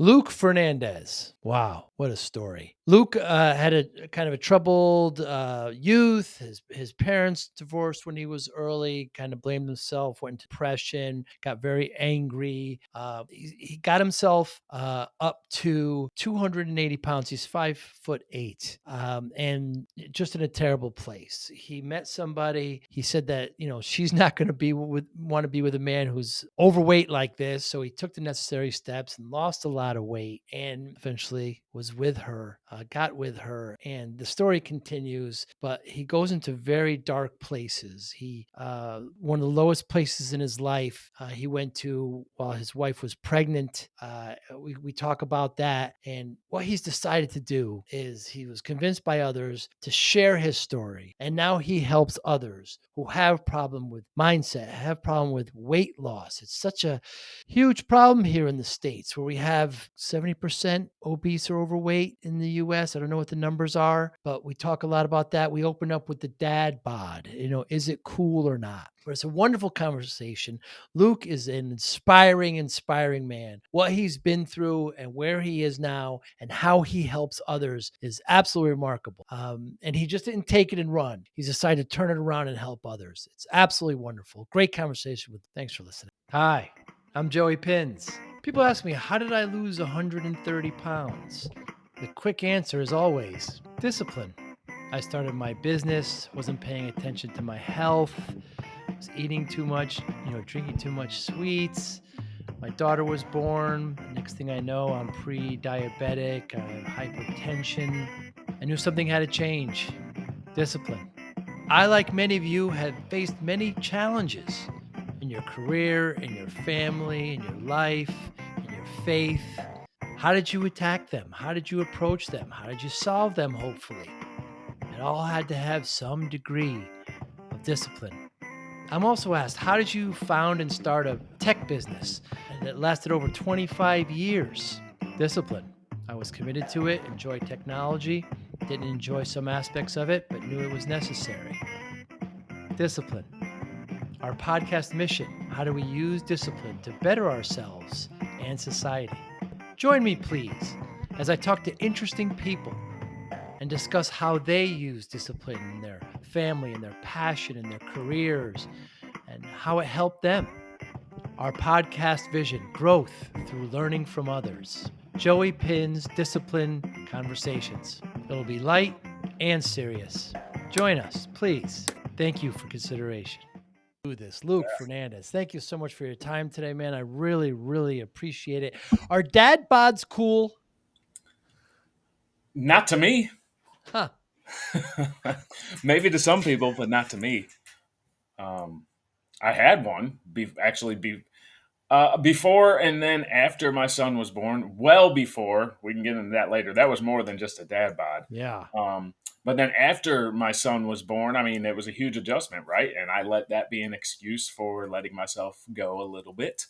Luke Fernandez. Wow, what a story. Luke had a kind of a troubled youth. His parents divorced when he was early, kind of blamed himself, went into depression, got very angry. He got himself up to 280 pounds. He's 5'8", and just in a terrible place. He met somebody. He said that, she's not going to want to be with a man who's overweight like this. So he took the necessary steps and lost a lot of weight and eventually was with her, got with her. And the story continues, but he goes into very dark places. One of the lowest places in his life, he went to while his wife was pregnant. We talk about that. And what he's decided to do is he was convinced by others to share his story. And now he helps others who have problem with mindset, have problem with weight loss. It's such a huge problem here in the States where we have 70% obese or overweight in the US. I don't know what the numbers are, but we talk a lot about that. We open up with the dad bod. Is it cool or not? But it's a wonderful conversation. Luke is an inspiring man. What he's been through and where he is now and how he helps others is absolutely remarkable. And he just didn't take it and run. He's decided to turn it around and help others. It's absolutely wonderful. Great conversation with. Thanks for listening. Hi, I'm Joey Pinz. People ask me, how did I lose 130 pounds? The quick answer is always discipline. I started my business, wasn't paying attention to my health, was eating too much, drinking too much sweets. My daughter was born. The next thing I know, I'm pre-diabetic. I have hypertension. I knew something had to change. Discipline. I, like many of you, have faced many challenges in your career, in your family, in your life, in your faith. How did you attack them? How did you approach them? How did you solve them, hopefully? It all had to have some degree of discipline. I'm also asked, how did you found and start a tech business? And it lasted over 25 years. Discipline. I was committed to it, enjoyed technology, didn't enjoy some aspects of it, but knew it was necessary. Discipline. Our podcast mission, how do we use discipline to better ourselves and society? Join me, please, as I talk to interesting people and discuss how they use discipline in their family and their passion and their careers and how it helped them. Our podcast vision, growth through learning from others. Joey Pinz Disciple Conversations. It'll be light and serious. Join us, please. Thank you for consideration. Do this. Luke Fernandez, thank you so much for your time today, man. I really, really appreciate it. Are dad bods cool? Not to me. Huh. Maybe to some people, but not to me. I had one before and then after my son was born. Well before, we can get into that later. That was more than just a dad bod. Yeah. But then after my son was born, I mean, it was a huge adjustment, right? And I let that be an excuse for letting myself go a little bit.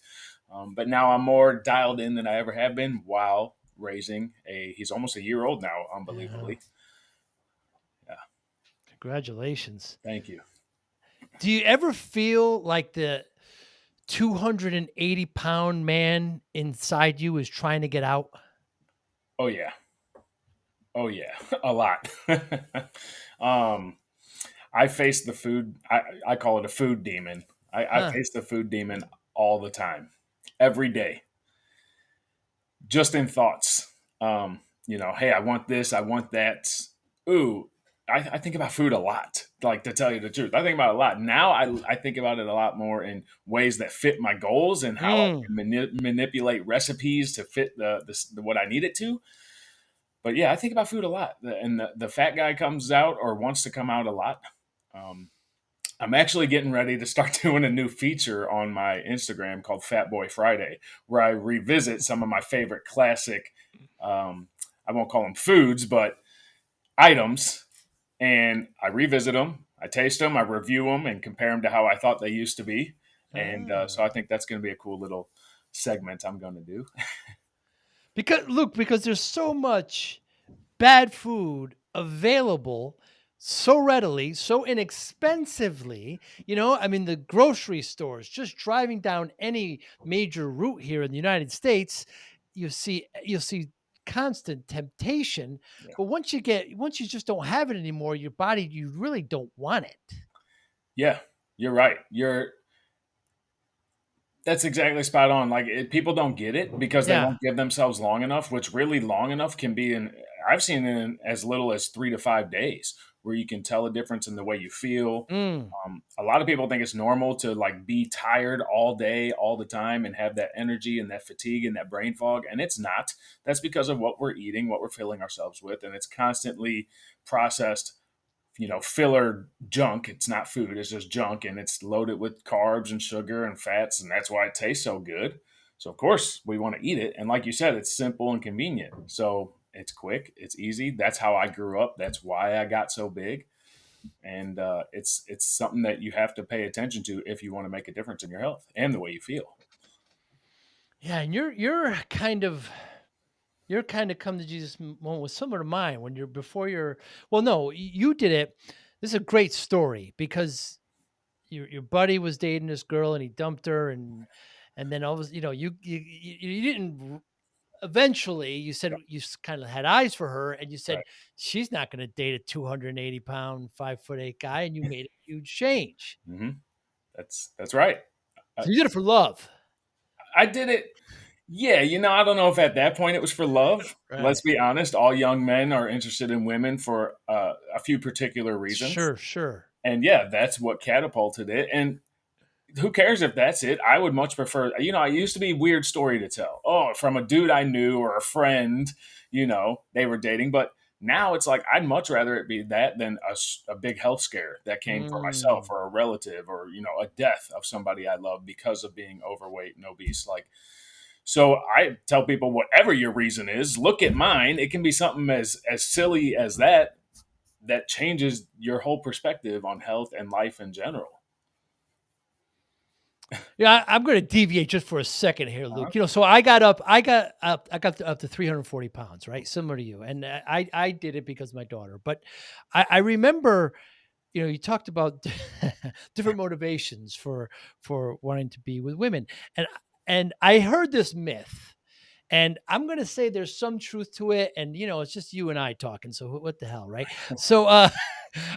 But now I'm more dialed in than I ever have been while raising he's almost a year old now, unbelievably. Yeah. Congratulations. Thank you. Do you ever feel like the 280-pound man inside you is trying to get out? Oh, yeah. Oh, yeah. A lot. I face the food. I call it a food demon. I face the food demon all the time, every day, just in thoughts. Hey, I want this. I want that. Ooh, I think about food a lot, like, to tell you the truth. I think about it a lot. Now I think about it a lot more in ways that fit my goals and how I can manipulate recipes to fit the what I need it to. But yeah, I think about food a lot. And the fat guy comes out or wants to come out a lot. I'm actually getting ready to start doing a new feature on my Instagram called Fat Boy Friday, where I revisit some of my favorite classic, I won't call them foods, but items. And I revisit them, I taste them, I review them, and compare them to how I thought they used to be. And so I think that's going to be a cool little segment I'm going to do. Because there's so much bad food available so readily, so inexpensively. The grocery stores, just driving down any major route here in the United States, you'll see constant temptation, Yeah. but once you just don't have it anymore, your body, you really don't want it. Yeah, you're right. That's exactly spot on. Like, people don't get it because they Yeah. won't give themselves long enough, which really long enough can be in I've seen it in as little as 3 to 5 days where you can tell a difference in the way you feel. Mm. A lot of people think it's normal to, like, be tired all day, all the time, and have that energy and that fatigue and that brain fog, and it's not. That's because of what we're eating, what we're filling ourselves with, and it's constantly processed, filler junk. It's not food, it's just junk, and it's loaded with carbs and sugar and fats, and that's why it tastes so good. So of course we want to eat it. And like you said, it's simple and convenient. So it's quick, it's easy. That's how I grew up. That's why I got so big. And it's something that you have to pay attention to if you want to make a difference in your health and the way you feel. Yeah, and you're kind of come to Jesus moment was similar to mine when you're before you're well, no, you did it. This is a great story because your buddy was dating this girl and he dumped her, and then all of a you didn't eventually you said you kind of had eyes for her, and you said Right. she's not going to date a 280-pound 5'8" guy, and you made a huge change. Hmm. That's right. I, So you did it for love. I did it. Yeah, I don't know if at that point it was for love. Let's Right. be honest. All young men are interested in women for a few particular reasons. Sure, sure. And yeah, that's what catapulted it. And who cares if that's it? I would much prefer, I used to be weird story to tell. Oh, from a dude I knew or a friend, they were dating. But now it's like, I'd much rather it be that than a big health scare that came for myself Mm. or a relative or, a death of somebody I love because of being overweight and obese. Like, so I tell people, whatever your reason is, look at mine. It can be something as silly as that changes your whole perspective on health and life in general. Yeah, I'm going to deviate just for a second here, Uh-huh. Luke. So I got up to 340 pounds, right? Similar to you. And I did it because of my daughter. But I remember, you talked about different motivations for wanting to be with women. And, and I heard this myth, and I'm going to say there's some truth to it. And, it's just you and I talking. So what the hell, right? So,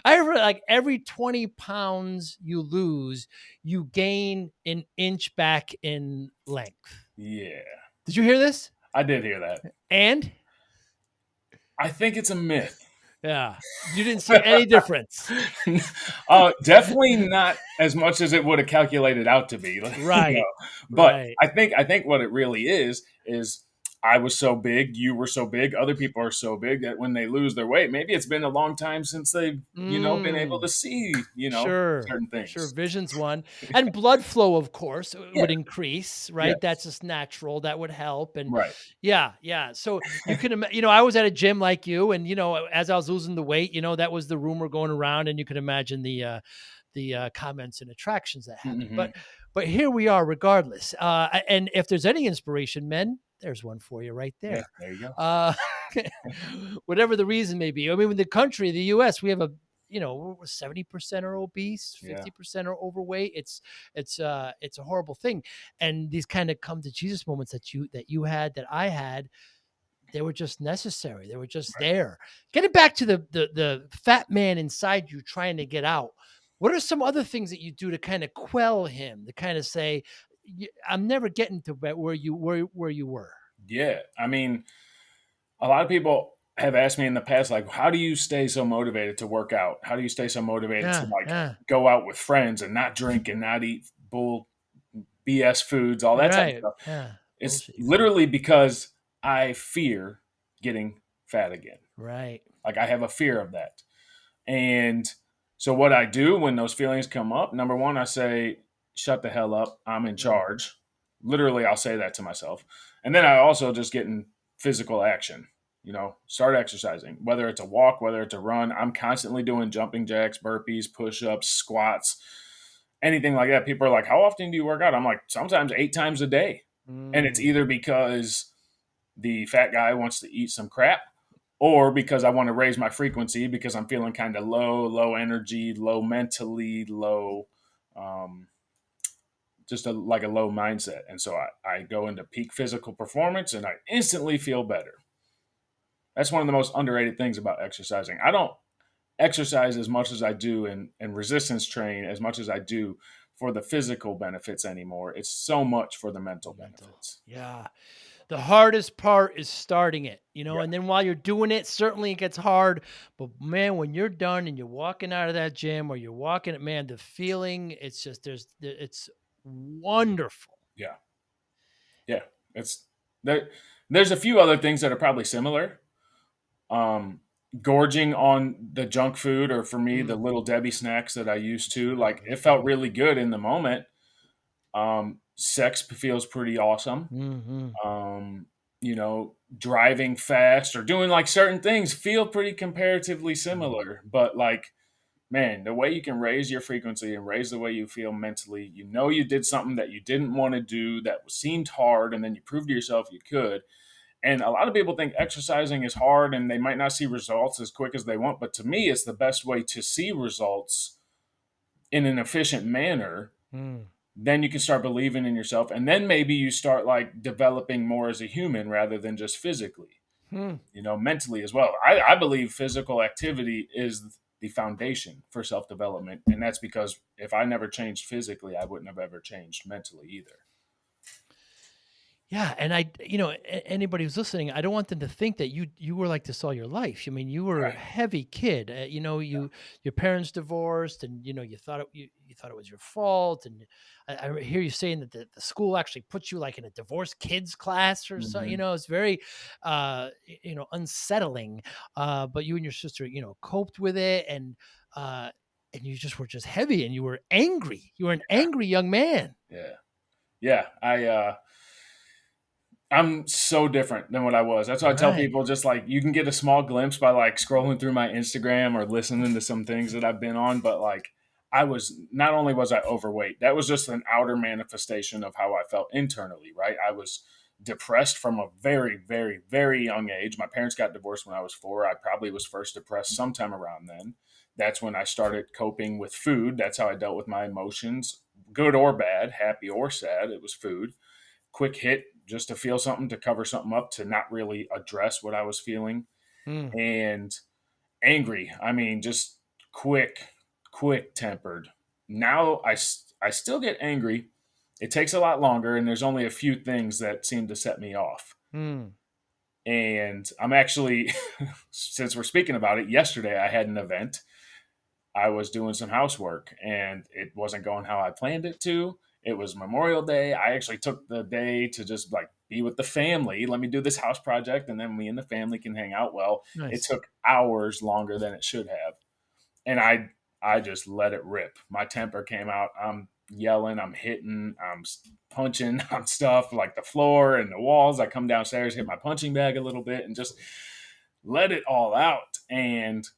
I heard like every 20 pounds you lose, you gain an inch back in length. Yeah, Did you hear this? I did hear that. And I think it's a myth. yeah, you didn't see any difference. Definitely not as much as it would have calculated out to be. Right. But Right. I think what it really is I was so big, you were so big, other people are so big that when they lose their weight, maybe it's been a long time since they've been able Mm. to see Sure, certain sure. things. Vision's one, and blood flow, of course, Yeah. would increase, right? That's Yes. just natural. That would help, and Right. yeah, yeah. So you can, I was at a gym like you, and as I was losing the weight, that was the rumor going around, and you could imagine the comments and attractions that happened. But Hmm. here we are, regardless. And if there's any inspiration, men, there's one for you right Yeah. there. There you go. Uh, whatever the reason may be. I mean, in the country, the U.S., we have 70% are obese, Yeah. 50% are overweight. It's a horrible thing. And these kind of come to Jesus moments that you had, that I had, they were just necessary. They were just Right. there. Getting back to the fat man inside you trying to get out. What are some other things that you do to kind of quell him, to kind of say, I'm never getting to where you were? Yeah. I mean, a lot of people have asked me in the past, like, how do you stay so motivated to work out? How do you stay so motivated to, Yeah, like, yeah. go out with friends and not drink and not eat bull BS foods, all that type of Right. stuff? Yeah. It's Bullshit food. literally because I fear getting fat again. Right. Like, I have a fear of that. And so what I do when those feelings come up, number one, I say, shut the hell up. I'm in Mm. charge. Literally, I'll say that to myself. And then I also just get in physical action, start exercising, whether it's a walk, whether it's a run. I'm constantly doing jumping jacks, burpees, push ups, squats, anything like that. People are like, how often do you work out? I'm like, sometimes 8 times a day. And it's Mm. either because the fat guy wants to eat some crap, or because I want to raise my frequency because I'm feeling kind of low energy, low mentally, low, um, just like a low mindset. And so I go into peak physical performance and I instantly feel better. That's one of the most underrated things about exercising. I don't exercise as much as I do and resistance train as much as I do for the physical benefits anymore. It's so much for the mental Mental. benefits. Yeah. The hardest part is starting it, Yeah. and then while you're doing it, certainly it gets hard. But man, when you're done and you're walking out of that gym or you're walking it, man, the feeling, it's just it's wonderful. Yeah. Yeah. It's there. There's a few other things that are probably similar. Um, Gorging on the junk food, or for me, the Mm. little Debbie snacks that I used to, like Mhm, it felt mhm, really good in the moment. Sex feels pretty awesome. mhm, Um, Driving fast or doing like certain things feel pretty comparatively mm, similar, but like, man, the way you can raise your frequency and raise the way you feel mentally, you did something that you didn't want to do that seemed hard, and then you proved to yourself you could. And a lot of people think exercising is hard and they might not see results as quick as they want. But to me, it's the best way to see results in an efficient manner. mm, Then you can start believing in yourself. And then maybe you start like developing more as a human rather than just physically, mm. mentally as well. I believe physical activity is the foundation for self development. And that's because if I never changed physically, I wouldn't have ever changed mentally either. Yeah, and anybody who's listening, I don't want them to think that you were like this all your life. I mean, you were a Right. heavy kid. Your parents divorced, and you thought you thought it was your fault. And I hear you saying that the school actually put you like in a divorced kids class or so. Hmm. It's very unsettling. But you and your sister, coped with it, and you just were just heavy, and you were angry. You were an angry young man. Yeah. Yeah. I'm so different than what I was. That's why I tell Right. people, just like you can get a small glimpse by like scrolling through my Instagram or listening to some things that I've been on, but like I was not only was I overweight, that was just an outer manifestation of how I felt internally, right? I was depressed from a very, very, very young age. My parents got divorced when I was 4. I probably was first depressed sometime around then. That's when I started coping with food. That's how I dealt with my emotions, good or bad, happy or sad. It was food. Quick hit just to feel something, to cover something up, to not really address what I was feeling. Mm, And angry. I mean, just quick tempered. Now I still get angry. It takes a lot longer, and there's only a few things that seem to set me off. mm. And I'm actually, since we're speaking about it, yesterday I had an event. I was doing some housework and it wasn't going how I planned it to. It was Memorial Day. I actually took the day to just like be with the family. Let me do this house project and then me and the family can hang out. Well, it Nice. took hours longer than it should have. And I just let it rip. My temper came out. I'm yelling, I'm hitting, I'm punching on stuff like the floor and the walls. I come downstairs, hit my punching bag a little bit and just let it all out. And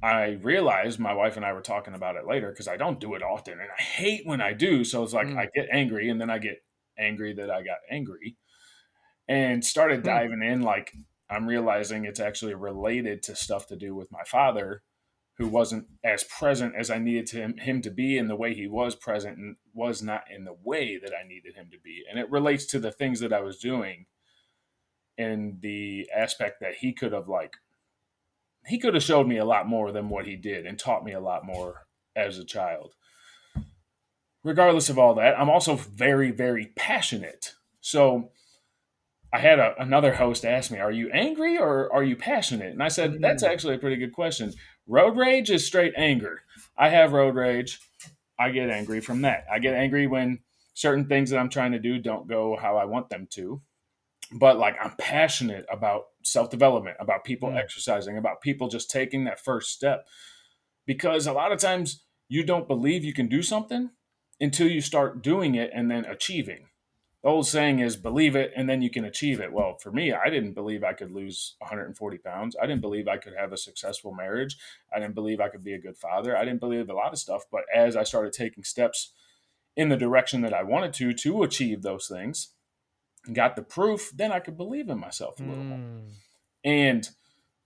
I realized, my wife and I were talking about it later because I don't do it often and I hate when I do. So it's like Mm, I get angry and then I get angry that I got angry, and started mm, diving in. Like, I'm realizing it's actually related to stuff to do with my father, who wasn't as present as I needed him to be, and the way he was present and was not in the way that I needed him to be. And it relates to the things that I was doing, in the aspect that he could have showed me a lot more than what he did and taught me a lot more as a child. Regardless of all that, I'm also very, very passionate. So I had another host ask me, "Are you angry or are you passionate?" And I said, "That's mm, actually a pretty good question. Road rage is straight anger. I have road rage. I get angry from that. I get angry when certain things that I'm trying to do don't go how I want them to. But like, I'm passionate about self development, about people mm, exercising, about people just taking that first step, because a lot of times you don't believe you can do something until you start doing it and then achieving. The old saying is believe it and then you can achieve it. Well, for me, I didn't believe I could lose 140 pounds. I didn't believe I could have a successful marriage. I didn't believe I could be a good father. I didn't believe a lot of stuff. But as I started taking steps in the direction that I wanted to achieve those things, got the proof, then I could believe in myself a little more. mm, And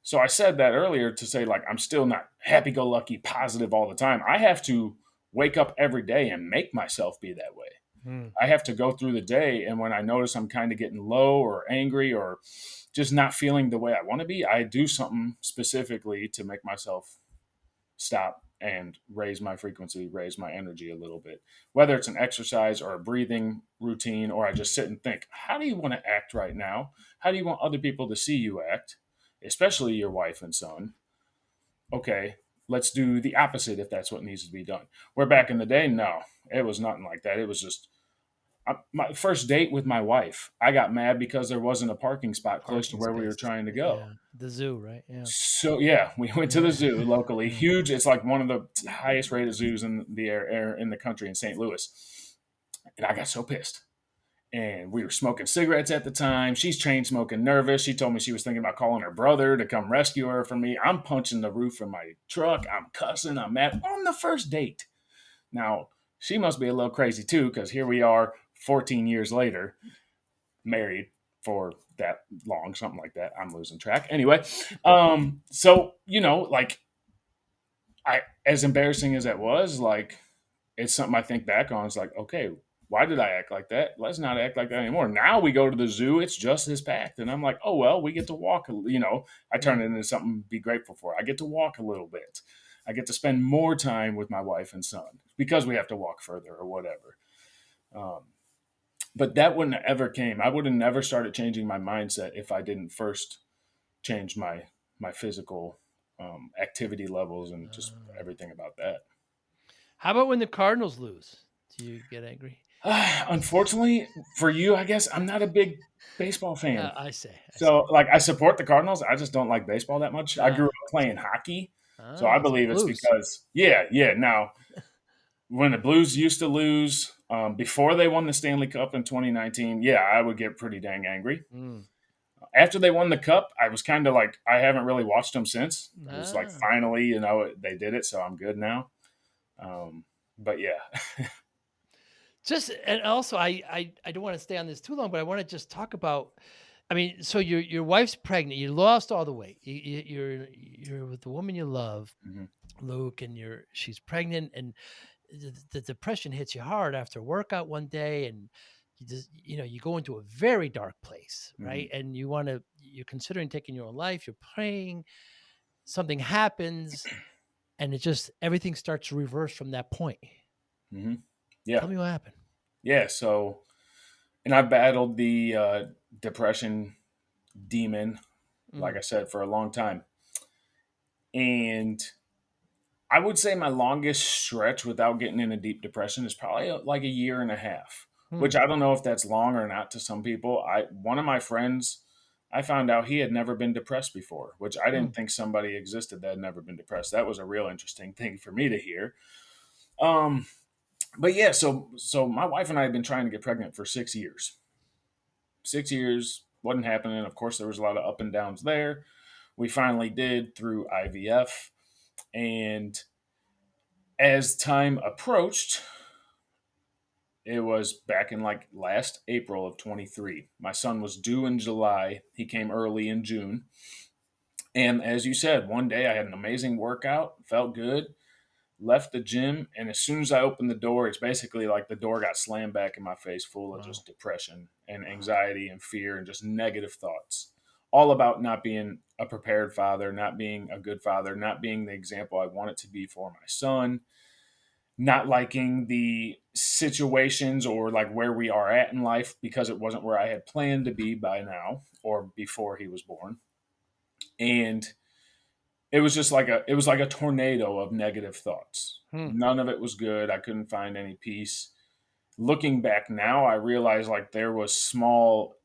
so I said that earlier to say, like, I'm still not happy go lucky, positive all the time. I have to wake up every day and make myself be that way. Mm. I have to go through the day, and when I notice I'm kind of getting low or angry or just not feeling the way I want to be, I do something specifically to make myself stop and raise my frequency, raise my energy a little bit. Whether it's an exercise or a breathing routine, or I just sit and think, how do you want to act right now? How do you want other people to see you act, especially your wife and son? Okay, let's do the opposite if that's what needs to be done. Where back in the day, no, it was nothing like that. It was just my first date with my wife. I got mad because there wasn't a parking spot close to Parking where we were space. trying to go. Yeah. The zoo, right? Yeah. So yeah, we went to the Yeah. zoo locally. Yeah. Huge. It's like one of the highest rated zoos in the air in the country in St. Louis. And I got so pissed. And we were smoking cigarettes at the time. She's chain smoking, nervous. She told me she was thinking about calling her brother to come rescue her from me. I'm punching the roof of my truck. I'm cussing. I'm mad on the first date. Now she must be a little crazy too, because here we are, 14 years later, married for that long, something like that. I'm losing track. Anyway, so like I, as embarrassing as that was, like it's something I think back on. It's like, okay, why did I act like that? Let's not act like that anymore. Now we go to the zoo, it's just as packed. And I'm like, oh, well, we get to walk, I turn Mm. it into something to be grateful for. I get to walk a little bit. I get to spend more time with my wife and son because we have to walk further or whatever. Um, but that wouldn't have ever came. I would have never started changing my mindset if I didn't first change my physical activity levels and just Uh, everything about that. how about when the Cardinals lose? Do you get angry? Unfortunately for you, I guess I'm not a big baseball fan. I say. So, like, I support the Cardinals. I just don't like baseball that much. I grew up I playing see. hockey, so I So believe it's Blues. because, yeah, yeah. Now, when the Blues used to lose before they won the Stanley Cup in 2019, yeah, I would get pretty dang angry. Mm. After they won the Cup, I was kind of like, I haven't really watched them since. It was like, Ah. finally, they did it, so I'm good now. Um, but yeah. Just and also I don't want to stay on this too long, but I want to just talk about. I mean, so your wife's pregnant. You lost all the weight. You're with the woman you love, Mhm, Luke, and she's pregnant, and the depression hits you hard after a workout one day, and you go into a very dark place, mhm, right? And you're considering taking your own life. You're praying. Something happens, and it just everything starts to reverse from that point. mhm. Yeah. Tell me what happened. Yeah. So, and I battled the depression demon, like Mm, I said, for a long time. And I would say my longest stretch without getting in a deep depression is probably like a year and a half, which mm, I don't know if that's long or not to some people. One of my friends, I found out he had never been depressed before, which I didn't mm, think somebody existed that had never been depressed. That was a real interesting thing for me to hear. Um, but yeah, so my wife and I had been trying to get pregnant for 6 years. 6 years wasn't happening. Of course, there was a lot of up and downs there. We finally did through IVF, and as time approached, it was back in like last April of 23. My son was due in July. He came early in June. And as you said, one day I had an amazing workout, felt good, left the gym, and as soon as I opened the door, it's basically like the door got slammed back in my face, full of wow, just depression and wow. anxiety and fear and just negative thoughts. All about not being a prepared father, not being a good father, not being the example I wanted to be for my son, not liking the situations or like where we are at in life because it wasn't where I had planned to be by now or before he was born. And it was like a tornado of negative thoughts. Hmm, None of it was good. I couldn't find any peace. Looking back now, I realize like there was small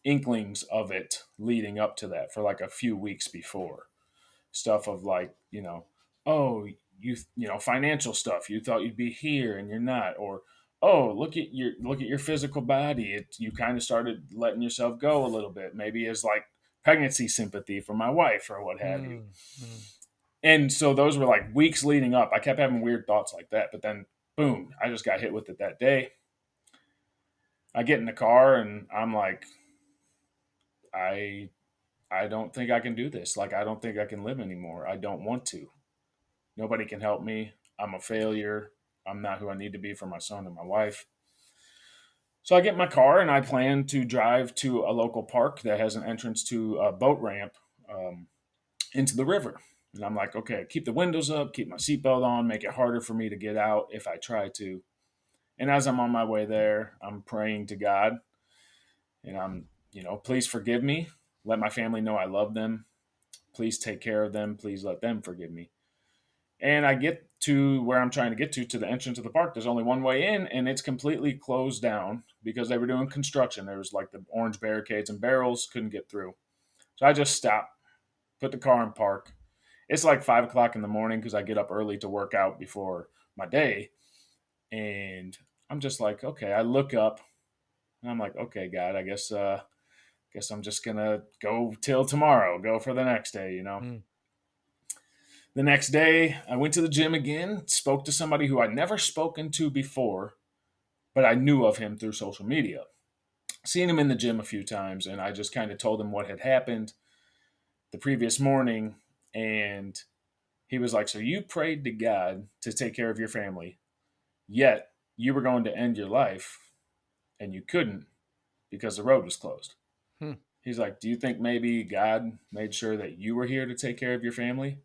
inklings of it leading up to that for like a few weeks before. Stuff of like, oh, financial stuff. You thought you'd be here and you're not, or oh, look at your physical body. You kind of started letting yourself go a little bit, maybe as like pregnancy sympathy for my wife or what have you. mm, mm. And so those were like weeks leading up. I kept having weird thoughts like that, but then boom, I just got hit with it that day. I get in the car and I'm like, I I don't think I can do this. Like I don't think I can live anymore. I don't want to. Nobody can help me. I'm a failure. I'm not who I need to be for my son and my wife. So I get in my car and I plan to drive to a local park that has an entrance to a boat ramp um, into the river. And I'm like, okay, keep the windows up, keep my seatbelt on, make it harder for me to get out if I try to. And as I'm on my way there, I'm praying to God and please forgive me. Let my family know I love them. Please take care of them. Please let them forgive me. And I get to where I'm trying to get to the entrance of the park. There's only one way in, and it's completely closed down because they were doing construction. There was like the orange barricades and barrels, couldn't get through. So I just stopped, put the car in park. It's like 5 o'clock in the morning because I get up early to work out before my day. And I'm just like, okay, I look up and I'm like, okay, God, I guess I'm just gonna go till tomorrow, go for the next day. Mm. The next day, I went to the gym again, spoke to somebody who I'd never spoken to before, but I knew of him through social media. Seen him in the gym a few times, and I just kind of told him what had happened the previous morning. And he was like, so you prayed to God to take care of your family, yet you were going to end your life and you couldn't because the road was closed. Hmm. He's like, do you think maybe God made sure that you were here to take care of your family?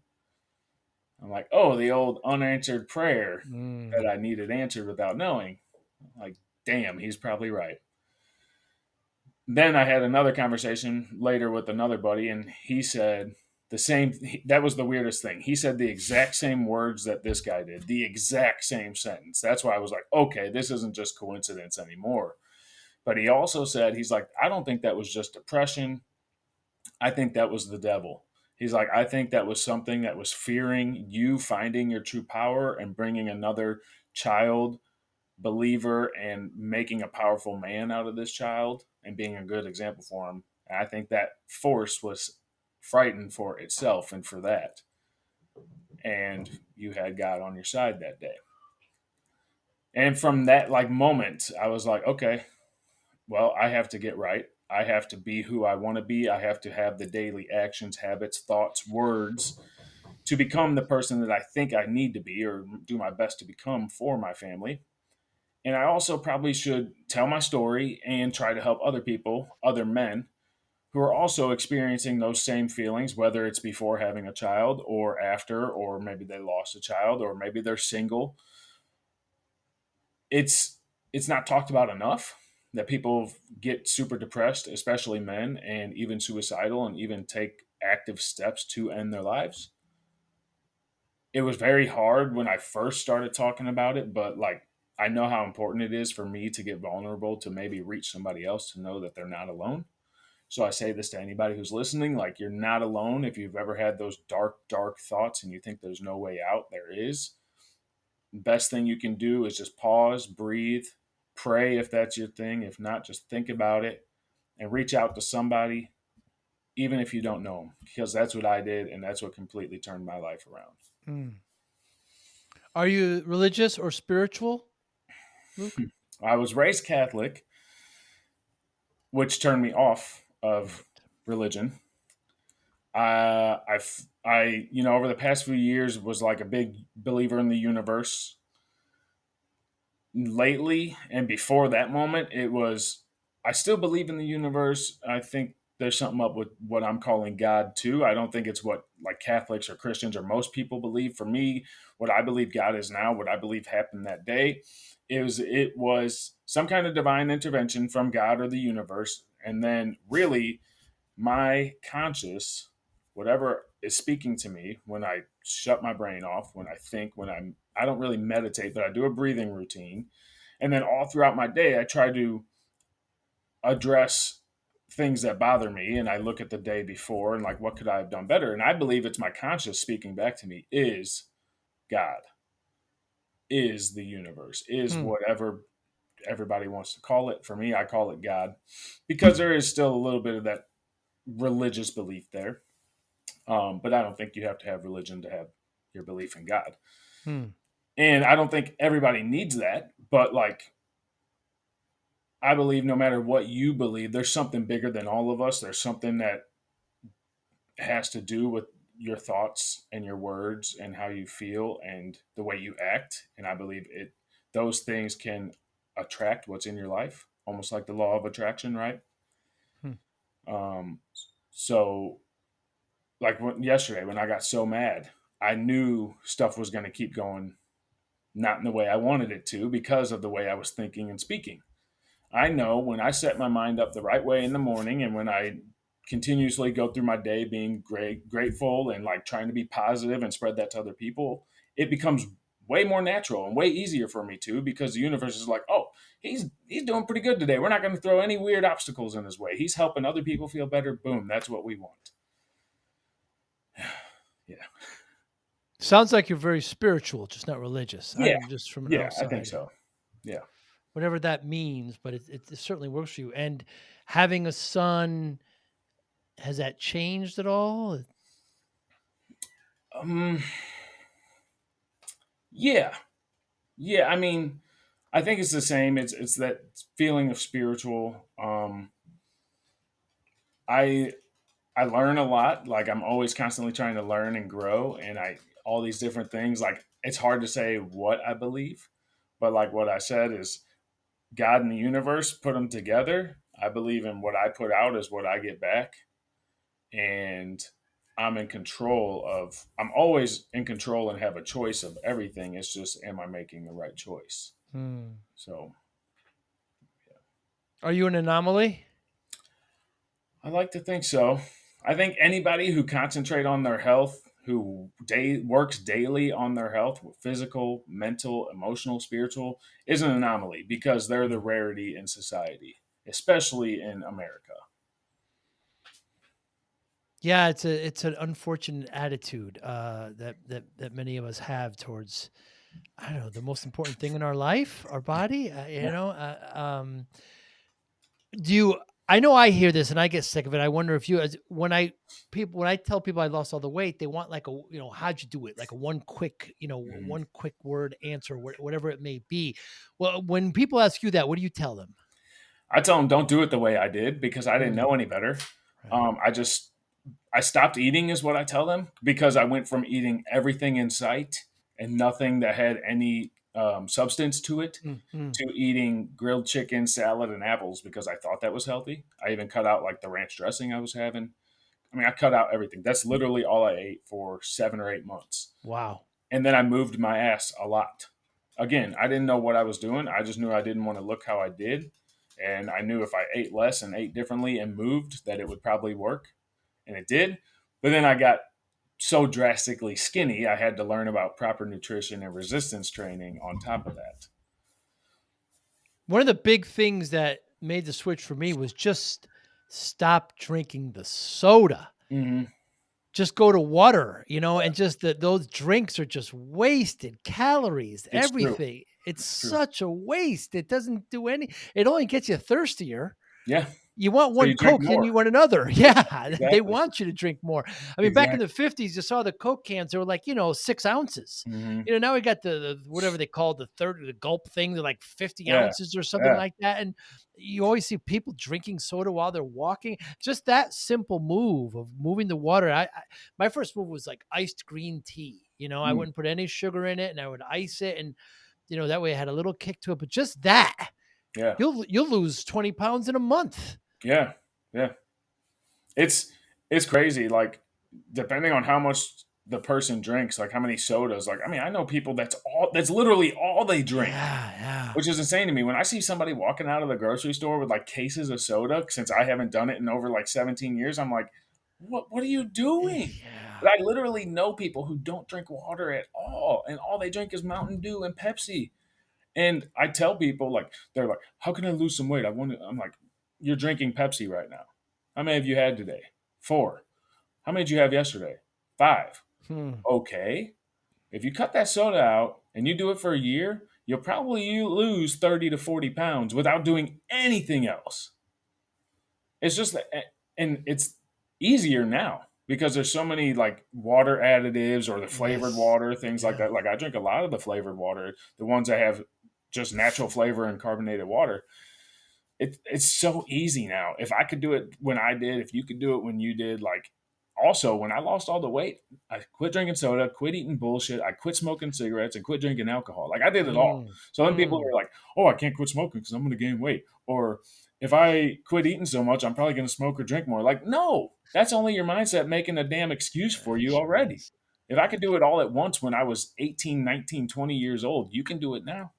I'm like, oh, the old unanswered prayer that Mm. I needed answered without knowing. Like, damn, he's probably right. Then I had another conversation later with another buddy, and he said the same. That was the weirdest thing. He said the exact same words that this guy did, the exact same sentence. That's why I was like, okay, this isn't just coincidence anymore. But he also said, he's like, I don't think that was just depression. I think that was the devil. He's like, I think that was something that was fearing you finding your true power and bringing another child believer and making a powerful man out of this child and being a good example for him. And I think that force was frightened for itself and for that. And you had God on your side that day. And from that like moment, I was like, okay, well, I have to get right. I have to be who I want to be. I have to have the daily actions, habits, thoughts, words to become the person that I think I need to be or do my best to become for my family. And I also probably should tell my story and try to help other people, other men who are also experiencing those same feelings, whether it's before having a child or after, or maybe they lost a child, or maybe they're single. It's not talked about enough that people get super depressed, especially men, and even suicidal, and even take active steps to end their lives. It was very hard when I first started talking about it, but like I know how important it is for me to get vulnerable to maybe reach somebody else to know that they're not alone. So I say this to anybody who's listening, like you're not alone. If you've ever had those dark, dark thoughts and you think there's no way out, there is. Best thing you can do is just pause, breathe, pray if that's your thing. If not, just think about it and reach out to somebody, even if you don't know them, because that's what I did, and that's what completely turned my life around. Mm. Are you religious or spiritual, Luke? I was raised Catholic, which turned me off of Right. religion. Over the past few years was like a big believer in the universe. Lately and before that moment, it was I still believe in the universe. I think there's something up with what I'm calling God too. I don't think it's what like Catholics or Christians or most people believe. For me, what I believe God is now, what I believe happened that day, it was some kind of divine intervention from God or the universe, and then really my conscious, whatever is speaking to me when I shut my brain off, when I think, I don't really meditate, but I do a breathing routine. And then all throughout my day, I try to address things that bother me. And I look at the day before and like, what could I have done better? And I believe it's my conscious speaking back to me is God, is the universe, is Hmm. whatever everybody wants to call it. For me, I call it God because there is still a little bit of that religious belief there. But I don't think you have to have religion to have your belief in God. Hmm. And I don't think everybody needs that. But like, I believe no matter what you believe, there's something bigger than all of us. There's something that has to do with your thoughts and your words and how you feel and the way you act. And I believe those things can attract what's in your life, almost like the law of attraction, right? Hmm. Um, so like yesterday when I got so mad, I knew stuff was going to keep going not in the way I wanted it to because of the way I was thinking and speaking. I know when I set my mind up the right way in the morning and when I continuously go through my day being grateful and like trying to be positive and spread that to other people, it becomes way more natural and way easier for me too because the universe is like, oh, he's doing pretty good today. We're not going to throw any weird obstacles in his way. He's helping other people feel better. Boom, that's what we want. Yeah. Sounds like you're very spiritual, just not religious. Yeah. I'm just from an Yeah, I think outside, so. Yeah. whatever that means, but it certainly works for you. And having a son, has that changed at all? Um yeah. Yeah, I mean, I think it's the same. It's that feeling of spiritual. I I learn a lot. Like I'm always constantly trying to learn and grow, and I all these different things. Like it's hard to say what I believe, but like what I said is God and the universe put them together. I believe in what I put out is what I get back, and I'm in control of. I'm always in control and have a choice of everything. It's just, am I making the right choice? Hmm. So Are you an anomaly? I like to think so. I think anybody who concentrate on their health, who works daily on their health, physical, mental, emotional, spiritual, is an anomaly because they're the Hmm. rarity in society, especially in America. Yeah, it's an unfortunate attitude that many of us have towards, I don't know, the most important thing in our life, our body. Yeah. Do you? I know I hear this and I get sick of it. I wonder if you, as when I tell people I lost all the weight, they want like how'd you do it? Like a one quick, Mhm. one quick word answer, whatever it may be. Well, when people ask you that, what do you tell them? I tell them don't do it the way I did because I didn't Mm, know any better. right. I stopped eating is what I tell them because I went from eating everything in sight and nothing that had any substance to it Mm, mm. to eating grilled chicken, salad, and apples because I thought that was healthy. I even cut out like the ranch dressing I was having. I mean, I cut out everything. That's literally all I ate for 7 or 8 months. Wow. And then I moved my ass a lot. Again, I didn't know what I was doing. I just knew I didn't want to look how I did. And I knew if I ate less and ate differently and moved, that it would probably work. And it did. But then I got so drastically skinny, I had to learn about proper nutrition and resistance training on top of that. One of the big things that made the switch for me was just stop drinking the soda. Mm-hmm. Just go to water, Yeah, and just that those drinks are just wasted calories, it's true. everything. It's It's true. such a waste. It doesn't do it only gets you thirstier. Yeah. You want So one you drink Coke, then more. you want another. Yeah, they Exactly. want you to drink more. I mean, back in the Exactly. 50s, you saw the Coke cans, they were like, 6 ounces. Mm-hmm. Now we got the whatever they call the gulp thing, they're like 50 Yeah. ounces or something Yeah. like that. And you always see people drinking soda while they're walking. Just that simple move of moving the water. My first move was like iced green tea. I Mm. wouldn't put any sugar in it and I would ice it. And, that way I had a little kick to it. But just that, Yeah. you'll lose 20 pounds in a month. Yeah. Yeah. It's it's crazy. Like depending on how much the person drinks, like how many sodas. Like I mean, I know people that's literally all they drink, Yeah, yeah. which is insane to me. When I see somebody walking out of the grocery store with like cases of soda, since I haven't done it in over like 17 years, I'm like, what are you doing? Yeah. But I literally know people who don't drink water at all, and all they drink is Mountain Dew and Pepsi. And I tell people like they're like, "How can I lose some weight?" I'm like, "You're drinking Pepsi right now. How many have you had today? 4. How many did you have yesterday? 5. Hmm. Okay. If you cut that soda out and you do it for a year, you'll probably you lose 30 to 40 pounds without doing anything else. It's just and it's easier now because there's so many like water additives or the flavored Yes. water, things like Yeah. that. Like I drink a lot of the flavored water, the ones that have just natural flavor and carbonated water. It's so easy now. If I could do it when I did, if you could do it when you did, like also, when I lost all the weight, I quit drinking soda, quit eating bullshit, I quit smoking cigarettes, and quit drinking alcohol. Like I did it all. Mm, So then people mm. are like, "Oh, I can't quit smoking because I'm going to gain weight," or if I quit eating so much, I'm probably going to smoke or drink more. Like, no, that's only your mindset making a damn excuse for It you sure already. is. If I could do it all at once when I was 18, 19, 20 years old, you can do it now.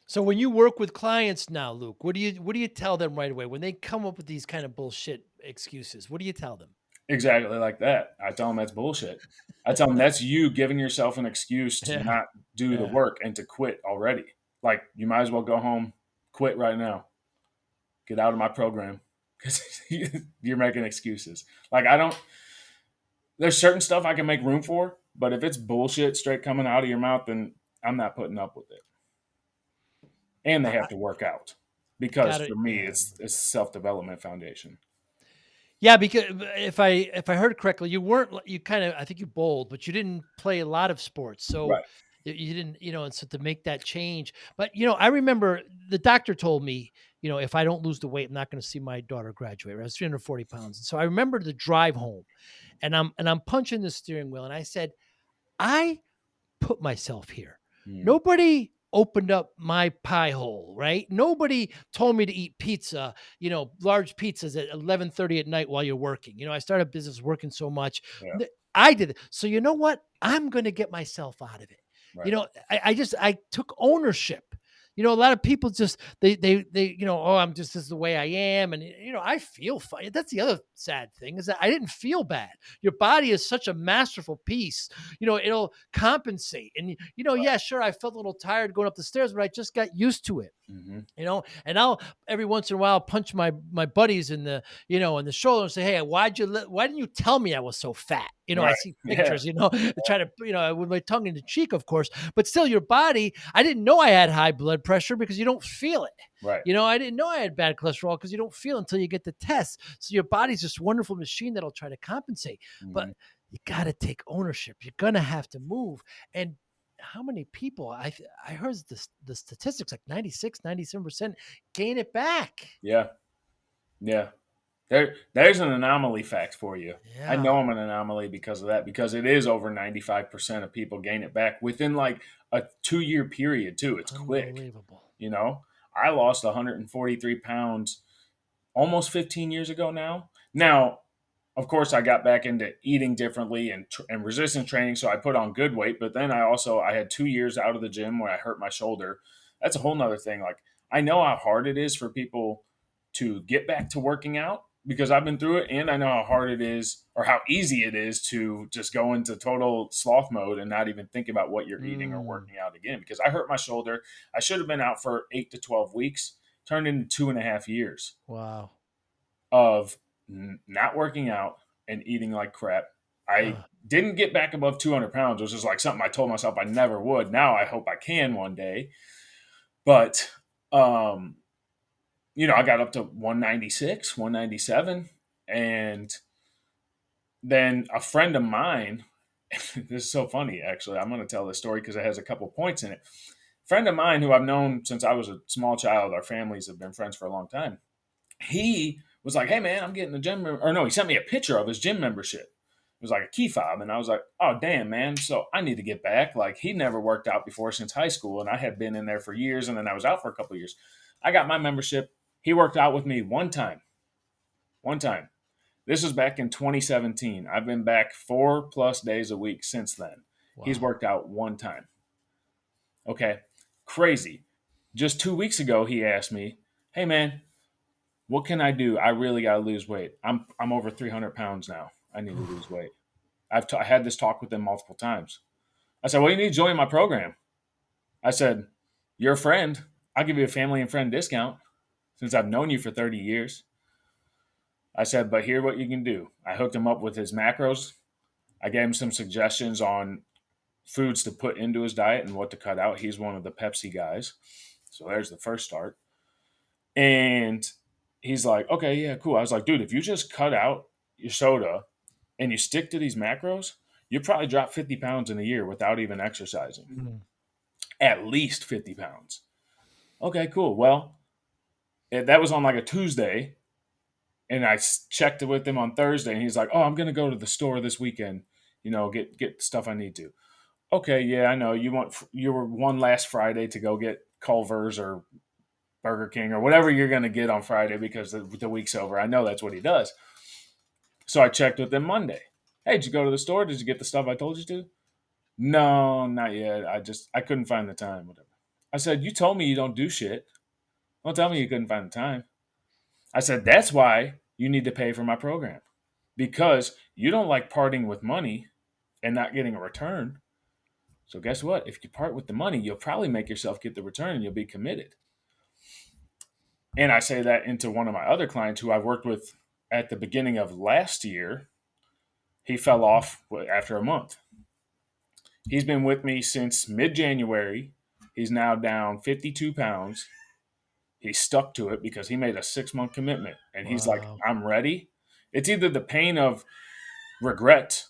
So when you work with clients now, Luke, what do you tell them right away when they come up with these kind of bullshit excuses? What do you tell them? Exactly like that. I tell them that's bullshit. I tell them that's you giving yourself an excuse to Yeah, not do the yeah. work and to quit already. Like you might as well go home, quit right now, get out of my program because you're making excuses. Like I don't. There's certain stuff I can make room for, but if it's bullshit straight coming out of your mouth, then I'm not putting up with it. And they have I to work out because got for it. me, Yeah. it's self development foundation. Yeah, because if I heard correctly, you weren't you kind of I think you bowled, but you didn't play a lot of sports. So Right. you didn't, and so to make that change. But I remember the doctor told me, if I don't lose the weight, I'm not going to see my daughter graduate. Right? I was 340 pounds. And so I remember the drive home and I'm punching the steering wheel and I said, I put myself here. Mm, Nobody opened up my pie hole, right? Nobody told me to eat pizza, large pizzas at 11:30 at night while you're working. I started a business working so much. yeah. I did it. So you know what? I'm going to get myself out of it. Right. I took ownership. A lot of people just they oh, I'm just this is the way I am, and I feel fine. That's the other sad thing is that I didn't feel bad. Your body is such a masterful piece. It'll compensate. And yeah, sure, I felt a little tired going up the stairs, but I just got used to it. Hmm. And I'll every once in a while punch my buddies in the in the shoulder and say, hey, why didn't you tell me I was so fat? I Right. see Yeah. pictures, try to with my tongue in the cheek, of course, but still your body. I didn't know I had high blood pressure because you don't feel it. Right. I didn't know I had bad cholesterol because you don't feel it until you get the test. So your body's this wonderful machine that'll try to compensate, but Hmm. you got to take ownership. You're gonna have to move. And how many people I heard the statistics like 96, 97% gain it back. Yeah. Yeah. There's an anomaly fact for you. I Yeah, know I'm an anomaly because of that, because it is over 95% of people gain it back within like a 2 year period, too. It's quick. unbelievable. You know, I lost 143 pounds almost 15 years ago now. Now, of course, I got back into eating differently and resistance training, so I put on good weight. But then I had 2 years out of the gym where I hurt my shoulder. That's a whole nother thing. Like I know how hard it is for people to get back to working out because I've been through it, and I know how hard it is or how easy it is to just go into total sloth mode and not even think about what you're eating or Mm, working out again. Because I hurt my shoulder. I should have been out for 8 to 12 weeks, turned into 2.5 years wow. of not working out and eating like crap. I Uh, didn't get back above 200 pounds, which is like something I told myself I never would. Now I hope I can one day. But, um, I got up to 196, 197. And then a friend of mine, this is so funny, actually. I'm going to tell this story because it has a couple points in it. Friend of mine who I've known since I was a small child, our families have been friends for a long time. He was like, "Hey man, I'm getting a gym," or no, he sent me a picture of his gym membership. It was like a key fob, and I was like, "Oh damn, man! So I need to get back." Like he never worked out before since high school, and I had been in there for years, and then I was out for a couple of years. I got my membership. He worked out with me one time. One time. This was back in 2017. I've been back 4+ days a week since then. He's wow. worked out one time. Okay, crazy. Just 2 weeks ago, he asked me, "Hey man, what can I do? I really got to lose weight. I'm over 300 pounds now. I need to lose weight." I had this talk with him multiple times. I said, "Well, you need to join my program." I said, "You're a friend. I'll give you a family and friend discount since I've known you for 30 years." I said, "But here's what you can do." I hooked him up with his macros. I gave him some suggestions on foods to put into his diet and what to cut out. He's one of the Pepsi guys. So there's the first start. And he's like, "Okay, yeah, cool." I was like, "Dude, if you just cut out your soda and you stick to these macros, you probably drop 50 pounds in a year without even exercising. Mm, At least 50 pounds." Okay, cool. Well, that was on like a Tuesday. And I checked it with him on Thursday, and he's like, "Oh, I'm gonna go to the store this weekend, get the stuff I need to." Okay, yeah, I know you were one last Friday to go get Culver's or Burger King or whatever you're gonna get on Friday because the week's over. I know that's what he does. So I checked with him Monday. Hey, did you go to the store? Did you get the stuff I told you to? No, not yet. I couldn't find the time. Whatever. I said, you told me you don't do shit. Don't tell me you couldn't find the time. I said, that's why you need to pay for my program because you don't like parting with money and not getting a return. So guess what? If you part with the money, you'll probably make yourself get the return and you'll be committed. And I say that into one of my other clients who I worked with at the beginning of last year. He fell off after a month. He's been with me since mid January. He's now down 52 pounds. He stuck to it because he made a 6-month commitment. And he's like, Wow. I'm ready. It's either the pain of regret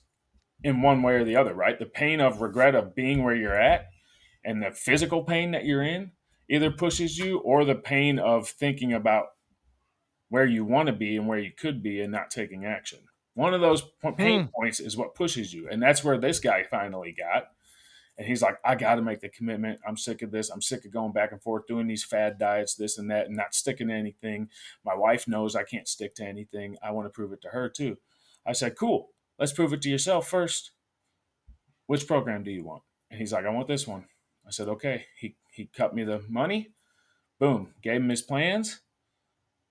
in one way or the other, right? The pain of regret of being where you're at and the physical pain that you're in either pushes you, or the pain of thinking about where you want to be and where you could be and not taking action. One of those pain Hmm. points is what pushes you. And that's where this guy finally got. And he's like, I got to make the commitment. I'm sick of this. I'm sick of going back and forth doing these fad diets, this and that, and not sticking to anything. My wife knows I can't stick to anything. I want to prove it to her too. I said, cool. Let's prove it to yourself first. Which program do you want? And he's like, I want this one. I said, okay. He cut me the money. Boom. Gave him his plans.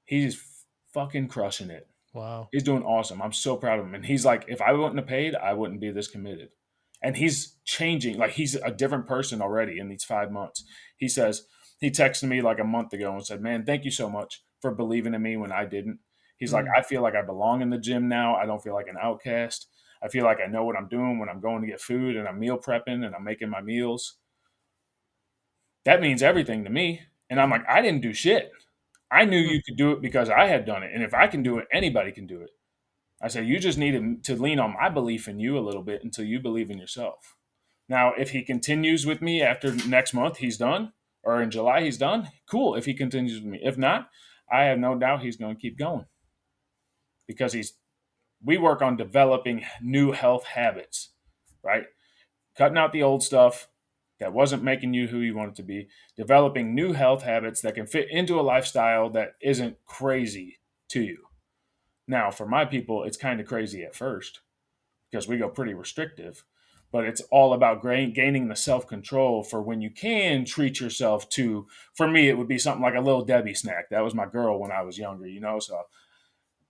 He's fucking crushing it. Wow. He's doing awesome. I'm so proud of him. And he's like, if I wouldn't have paid, I wouldn't be this committed. And he's changing. Like, he's a different person already in these 5 months. He says, he texted me like a month ago and said, man, thank you so much for believing in me when I didn't. He's like, Mm. I feel like I belong in the gym now. I don't feel like an outcast. I feel like I know what I'm doing when I'm going to get food and I'm meal prepping and I'm making my meals. That means everything to me. And I'm like, I didn't do shit. I knew Mm. you could do it because I had done it. And if I can do it, anybody can do it. I said, you just need to lean on my belief in you a little bit until you believe in yourself. Now, if he continues with me after next month, he's done, or in July, he's done. Cool. If he continues with me, if not, I have no doubt he's going to keep going because we work on developing new health habits, right? Cutting out the old stuff that wasn't making you who you wanted to be, developing new health habits that can fit into a lifestyle that isn't crazy to you. Now, for my people, it's kind of crazy at first because we go pretty restrictive, but it's all about gaining the self control for when you can treat yourself to. For me, it would be something like a little Debbie snack. That was my girl when I was younger. So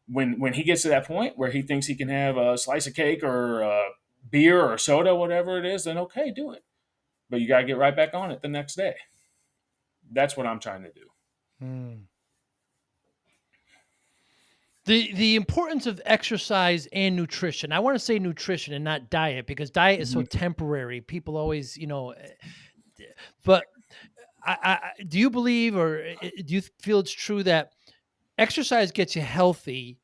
when he gets to that point where he thinks he can have a slice of cake or a beer or soda, whatever it is, then okay, do it. But you got to get right back on it the next day. That's what I'm trying to do. Mm. The importance of exercise and nutrition. I want to say nutrition and not diet because diet is so Mhm. temporary. People always, but do you believe or do you feel it's true that exercise gets you healthy,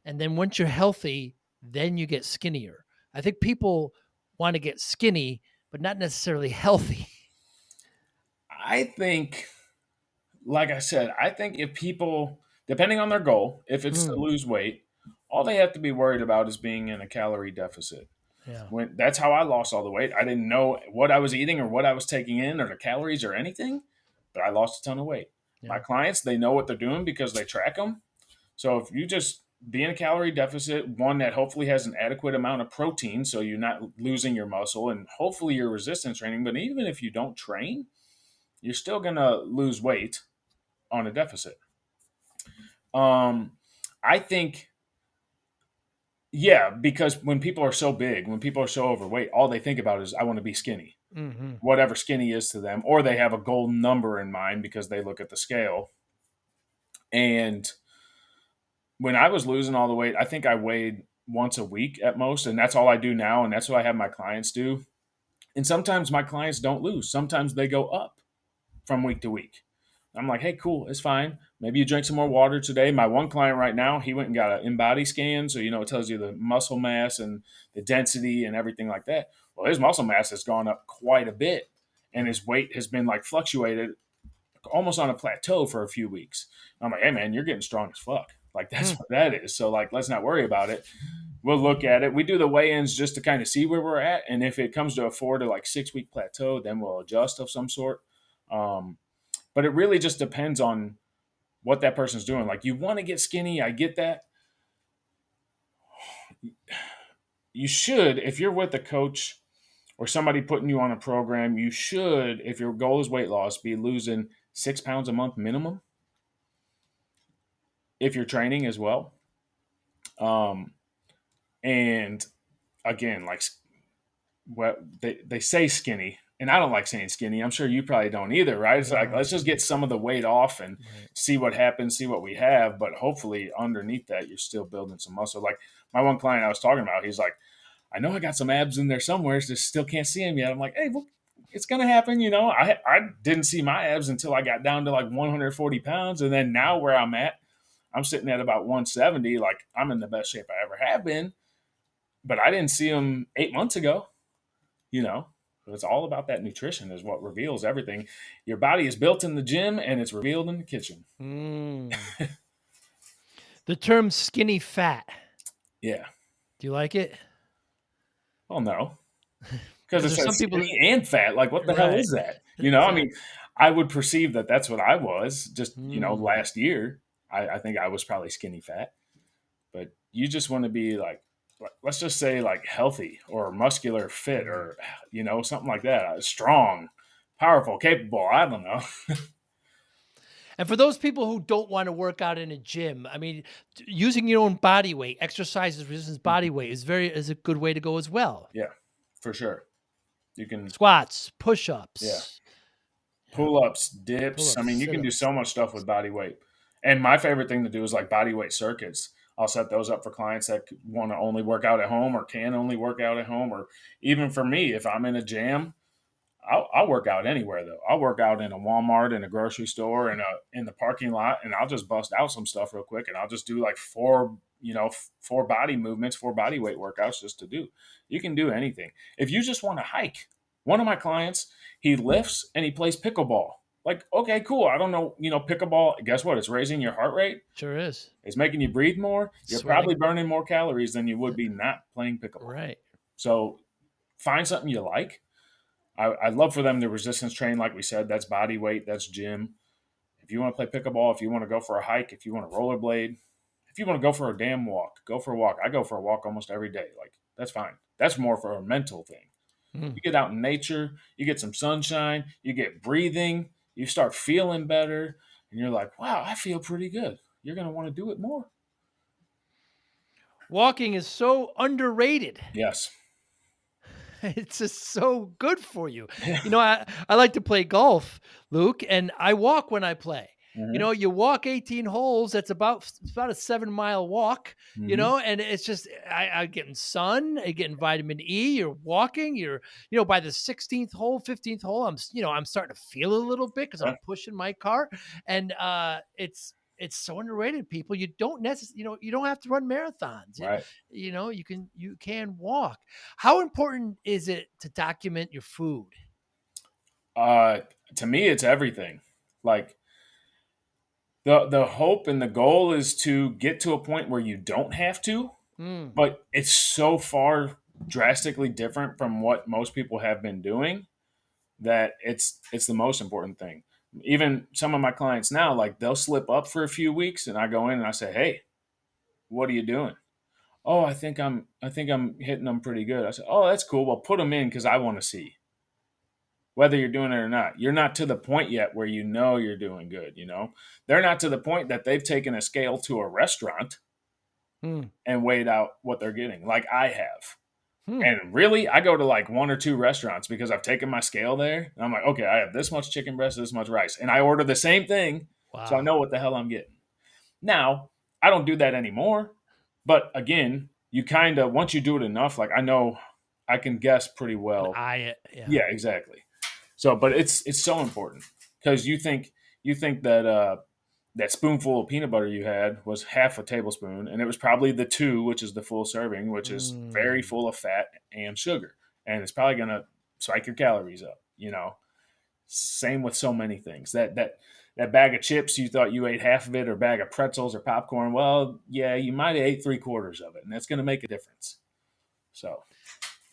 and then once you're healthy, then you get skinnier? I think people want to get skinny, but not necessarily healthy. I think, like I said, I think if people, depending on their goal, if it's to Mm, lose weight, all they have to be worried about is being in a calorie deficit. yeah, When that's how I lost all the weight. I didn't know what I was eating or what I was taking in or the calories or anything, but I lost a ton of weight. My yeah, clients, they know what they're doing because they track them. So if you just be in a calorie deficit, one that hopefully has an adequate amount of protein so you're not losing your muscle and hopefully your resistance training, but even if you don't train, you're still going to lose weight on a deficit. Um, I think, yeah, because when people are so big, when people are so overweight, all they think about is, I want to be skinny, hmm, whatever skinny is to them, or they have a goal number in mind because they look at the scale. And when I was losing all the weight, I think I weighed once a week at most, and that's all I do now, and that's what I have my clients do. And sometimes my clients don't lose. Sometimes they go up from week to week. I'm like, hey, cool, it's fine. Maybe you drink some more water today. My one client right now, he went and got an in-body scan, so it tells you the muscle mass and the density and everything like that. Well, his muscle mass has gone up quite a bit, and his weight has been like fluctuated almost on a plateau for a few weeks. I'm like, hey man, you're getting strong as fuck. Like that's Hmm. what that is. So like, let's not worry about it. We'll look at it. We do the weigh-ins just to kind of see where we're at, and if it comes to a 4 to like 6 week plateau, then we'll adjust of some sort. Um, but it really just depends on what that person's doing. Like you want to get skinny, I get that. You should, if you're with a coach or somebody putting you on a program, you should, if your goal is weight loss, be losing 6 pounds a month minimum if you're training as well. Um, and again, like what they say skinny, and I don't like saying skinny. I'm sure you probably don't either, right? It's like No. let's just get some of the weight off and Right. see what happens, see what we have. But hopefully, underneath that, you're still building some muscle. Like my one client I was talking about, he's like, I know I got some abs in there somewhere, just still can't see them yet. I'm like, hey, well, it's gonna happen, you know. I didn't see my abs until I got down to like 140 pounds, and then now where I'm at, I'm sitting at about 170. Like I'm in the best shape I ever have been, but I didn't see them 8 months ago, you know. So it's all about that nutrition is what reveals everything. Your body is built in the gym and it's revealed in the kitchen. Mm. The term skinny fat. Yeah. Do you like it? Well, no, because Because it there's some says people skinny that, and fat. Like, what the hell right. is that? You know, I mean, Exactly. I would perceive that that's what I was just, Mm. last year. I think I was probably skinny fat, but you just want to be like, let's just say like healthy or muscular fit Mm. or, something like that. Strong, powerful, capable. I don't know. And for those people who don't want to work out in a gym, I mean, using your own body weight, exercises resistance body weight is a good way to go as well. Yeah, for sure. You can, Squats, yeah. push-ups, you know, Pull-ups, dips. I pull-ups, mean, you can do sit-ups. so much stuff with body weight. And my favorite thing to do is like body weight circuits. I'll set those up for clients that want to only work out at home or can only work out at home. Or even for me, if I'm in a jam, I'll work out anywhere though. I'll work out in a Walmart, in a grocery store, in the parking lot, and I'll just bust out some stuff real quick, and I'll just do like four body movements, four body weight workouts just to do. You can do anything. If you just want to hike, one of my clients, he lifts and he plays pickleball. Like, okay, cool. I don't know, pickleball. Guess what? It's raising your heart rate. Sure is. It's making you breathe more. You're probably Sweating. burning more calories than you would be not playing pickleball. Right. So find something you like. I'd love for them to resistance train, like we said. That's body weight, that's gym. If you want to play pickleball, if you want to go for a hike, if you want to rollerblade, if you want to go for a damn walk, go for a walk. I go for a walk almost every day. Like, that's fine. That's more for a mental thing. Mm. You get out in nature, you get some sunshine, you get breathing, you start feeling better, and you're like, wow, I feel pretty good. You're going to want to do it more. Walking is so underrated. Yes. It's just so good for you. I like to play golf, Luke, and I walk when I play. Hmm. You walk 18 holes, that's about a 7-mile walk, Hmm. and it's just I getting sun, I getting vitamin E, you're walking, by the 16th hole, 15th hole, I'm starting to feel a little bit because I'm pushing my car. And it's so underrated, people. You don't necessarily, you don't have to run marathons. Right. You can walk. How important is it to document your food? Uh, to me, it's everything. Like, the hope and the goal is to get to a point where you don't have to, Mm, but it's so far drastically different from what most people have been doing that it's the most important thing. Even some of my clients now, like they'll slip up for a few weeks, and I go in and I say, "Hey, what are you doing?" "Oh, I think I'm hitting them pretty good." I said, "Oh, that's cool. Well, put them in because I want to see whether you're doing it or not. You're not to the point yet where you know you're doing good. They're not to the point that they've taken a scale to a restaurant mm, and weighed out what they're getting, like I have." hmm. And really, I go to like one or two restaurants because I've taken my scale there. And I'm like, okay, I have this much chicken breast, this much rice. And I order the same thing. So I Wow. know what the hell I'm getting. Now, I don't do that anymore. But again, you kind of, once you do it enough, like I know I can guess pretty Can well. eye it. Yeah. Yeah, exactly. So, but it's so important because you think that that spoonful of peanut butter you had was half a tablespoon, and it was probably the two, which is the full serving, which is very Mm. full of fat and sugar, and it's probably gonna spike your calories up. Same with so many things. That that bag of chips, you thought you ate half of it, or bag of pretzels or popcorn. Well, yeah, you might have ate 3/4 of it, and that's going to make a difference. So,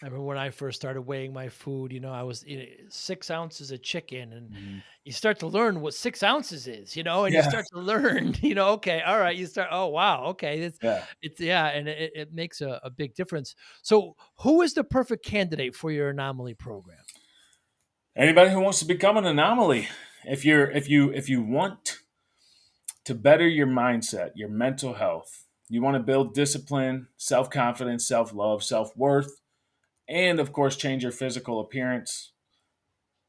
I remember when I first started weighing my food, I was eating 6 ounces of chicken, and mhm. you start to learn what 6 ounces is, and you Yeah, start to learn, okay, all right, you start, oh, wow, okay, yeah. it's yeah, and it makes a big difference. So, who is the perfect candidate for your anomaly program? Anybody who wants to become an anomaly, if you want to better your mindset, your mental health, you want to build discipline, self confidence, self love, self worth, and of course, change your physical appearance.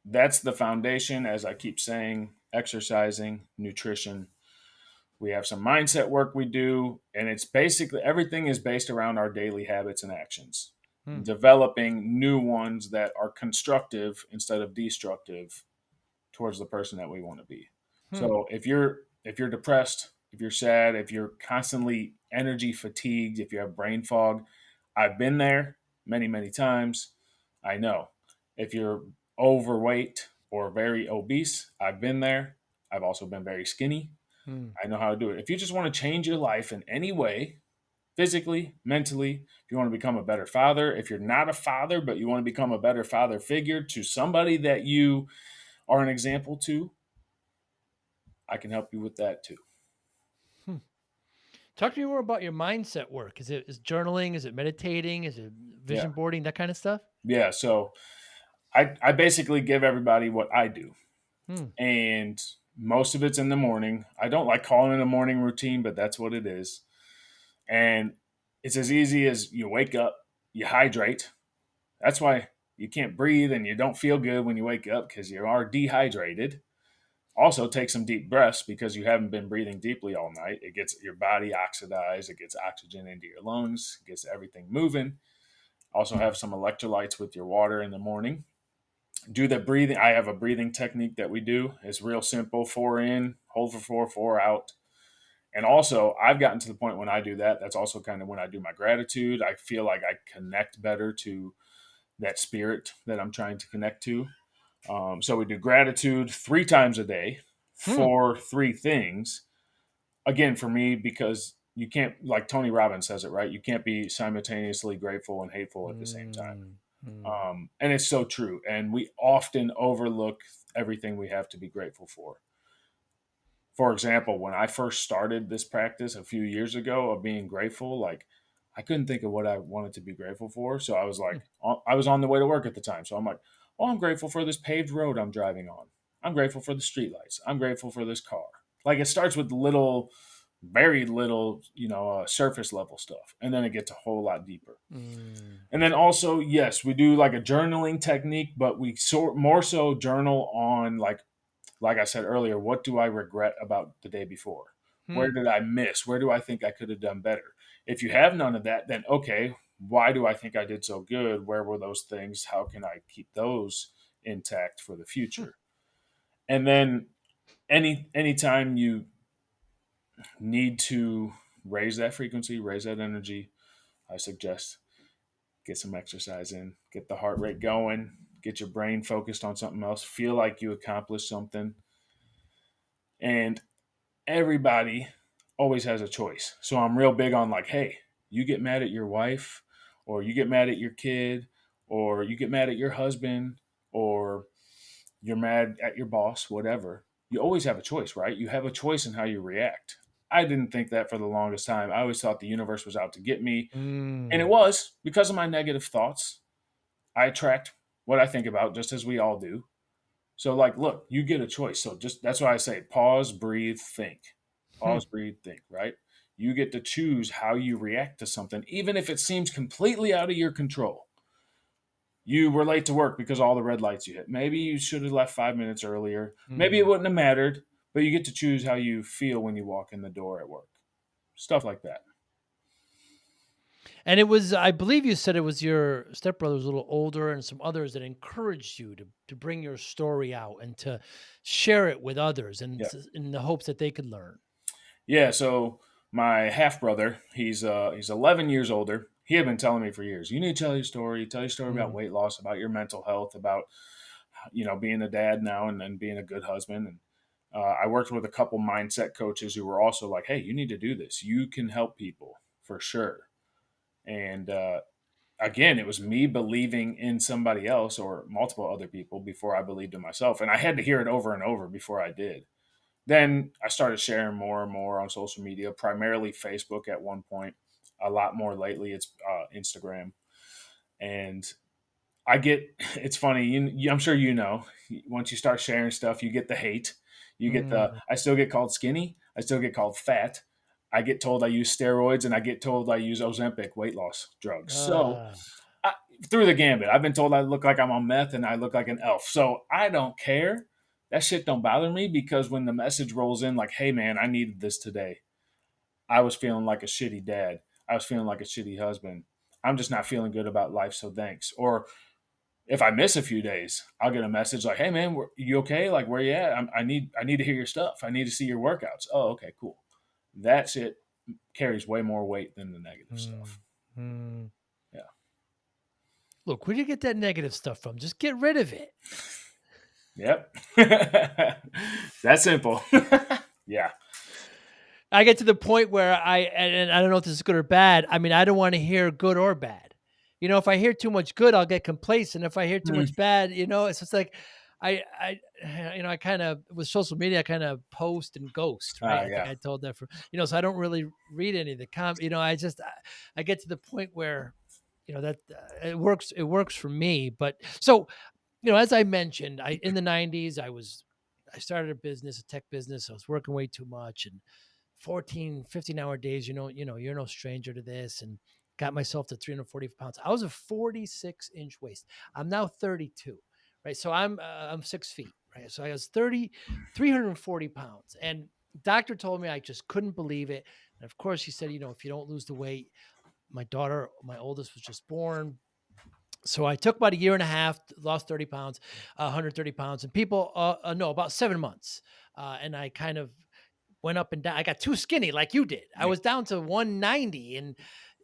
That's the foundation, as I keep saying: exercising, nutrition. We have some mindset work we do, and it's basically everything is based around our daily habits and actions, Hmm, developing new ones that are constructive instead of destructive towards the person that we want to be. hmm, So if you're depressed, if you're sad, if you're constantly energy fatigued, if you have brain fog, I've been there many, many times. I know. If you're overweight or very obese, I've been there. I've also been very skinny. hmm, I know how to do it. If you just want to change your life in any way, physically, mentally, if you want to become a better father, if you're not a father, but you want to become a better father figure to somebody that you are an example to, I can help you with that too. hmm. Talk to me more about your mindset work. Is journaling? Is it meditating? Is it Yeah. vision boarding? That kind of stuff? Yeah. So I basically give everybody what I do. Hmm, And most of it's in the morning. I don't like calling it a morning routine, but that's what it is. And it's as easy as you wake up, you hydrate. That's why you can't breathe and you don't feel good when you wake up, because you are dehydrated. Also, take some deep breaths because you haven't been breathing deeply all night. It gets your body oxidized, it gets oxygen into your lungs, gets everything moving. Also, have some electrolytes with your water in the morning. Do the breathing. I have a breathing technique that we do. It's real simple: four in, hold for four, four out. And also, I've gotten to the point when I do that, that's also kind of when I do my gratitude. I feel like I connect better to that spirit that I'm trying to connect to. So we do gratitude 3 times a day hmm, for 3 things. Again, for me, because you can't, like Tony Robbins says it, right? You can't be simultaneously grateful and hateful at the same time. hmm, hmm, And it's so true. And we often overlook everything we have to be grateful for. For example, when I first started this practice a few years ago of being grateful, like I couldn't think of what I wanted to be grateful for. So I was hmm, like, I was on the way to work at the time. So I'm like, oh, I'm grateful for this paved road I'm driving on. I'm grateful for the streetlights. I'm grateful for this car. Like it starts with little, very little, surface level stuff. And then it gets a whole lot deeper. hmm, And then also, yes, we do like a journaling technique, but we more so journal on like I said earlier, what do I regret about the day before? Where hmm, did I miss? Where do I think I could have done better? If you have none of that, then okay, why do I think I did so good? Where were those things? How can I keep those intact for the hmm. future? And then anytime you need to raise that frequency, raise that energy, I suggest get some exercise in, get the heart rate going, get your brain focused on something else, feel like you accomplished something. And everybody always has a choice. So I'm real big on like, hey, you get mad at your wife, or you get mad at your kid, or you get mad at your husband, or you're mad at your boss, whatever. You always have a choice, right? You have a choice in how you react. I didn't think that for the longest time. I always thought the universe was out to get me. And it Mm. was because of my negative thoughts. I attract what I think about, just as we all do. So, like, look, you get a choice. So, just that's why I say pause, breathe, think. Hmm. Pause, breathe, think, right? You get to choose how you react to something, even if it seems completely out of your control. You were late to work because all the red lights you hit. Maybe you should have left 5 minutes earlier. Maybe it Mm. wouldn't have mattered, but you get to choose how you feel when you walk in the door at work. Stuff like that. And it was, I believe you said it was your stepbrother was a little older and some others that encouraged you to bring your story out and to share it with others and Yeah. in the hopes that they could learn. Yeah. So, my half brother, he's 11 years older. He had been telling me for years, you need to tell your story about Mm. weight loss, about your mental health, about being a dad now and being a good husband. I worked with a couple mindset coaches who were also like, hey, you need to do this. You can help people for sure. And again, it was me believing in somebody else or multiple other people before I believed in myself. And I had to hear it over and over before I did. Then I started sharing more and more on social media, primarily Facebook at one point. A lot more lately, it's Instagram. And I get, it's funny, I'm sure you know, once you start sharing stuff, you get the hate. You get Mm. I still get called skinny. I still get called fat. I get told I use steroids and I get told I use Ozempic weight loss drugs. So Uh, I, through the gambit, I've been told I look like I'm on meth and I look like an elf. So I don't care. That shit don't bother me because when the message rolls in like, hey man, I needed this today. I was feeling like a shitty dad. I was feeling like a shitty husband. I'm just not feeling good about life, so thanks. Or if I miss a few days, I'll get a message like, "Hey man, you okay? Like where you at? I need to hear your stuff. I need to see your workouts." Oh, okay, cool. That shit carries way more weight than the negative mm, stuff. mm. Yeah. Look, where do you get that negative stuff from? Just get rid of it. Yep. That simple. Yeah. I get to the point where and I don't know if this is good or bad. I mean, I don't want to hear good or bad. If I hear too much good, I'll get complacent. If I hear too Mm. much bad, it's just like I kind of with social media, I kind of post and ghost, right? I think Yeah. I told that so I don't really read any of the I get to the point where that it works for me. But so as I mentioned, I in the '90s, I started a business, a tech business. I was working way too much and 14, 15-hour days, you're no stranger to this, and got myself to 340 pounds. I was a 46-inch waist. I'm now 32, right? So I'm 6 feet, right? So I was 340 pounds. And doctor told me I just couldn't believe it. And of course he said, if you don't lose the weight, my daughter, my oldest, was just born. So I took about a year and a half, lost 30 pounds, 130 pounds, and people, no, about 7 months. And I kind of went up and down. I got too skinny like you did. I Yeah. was down to 190, and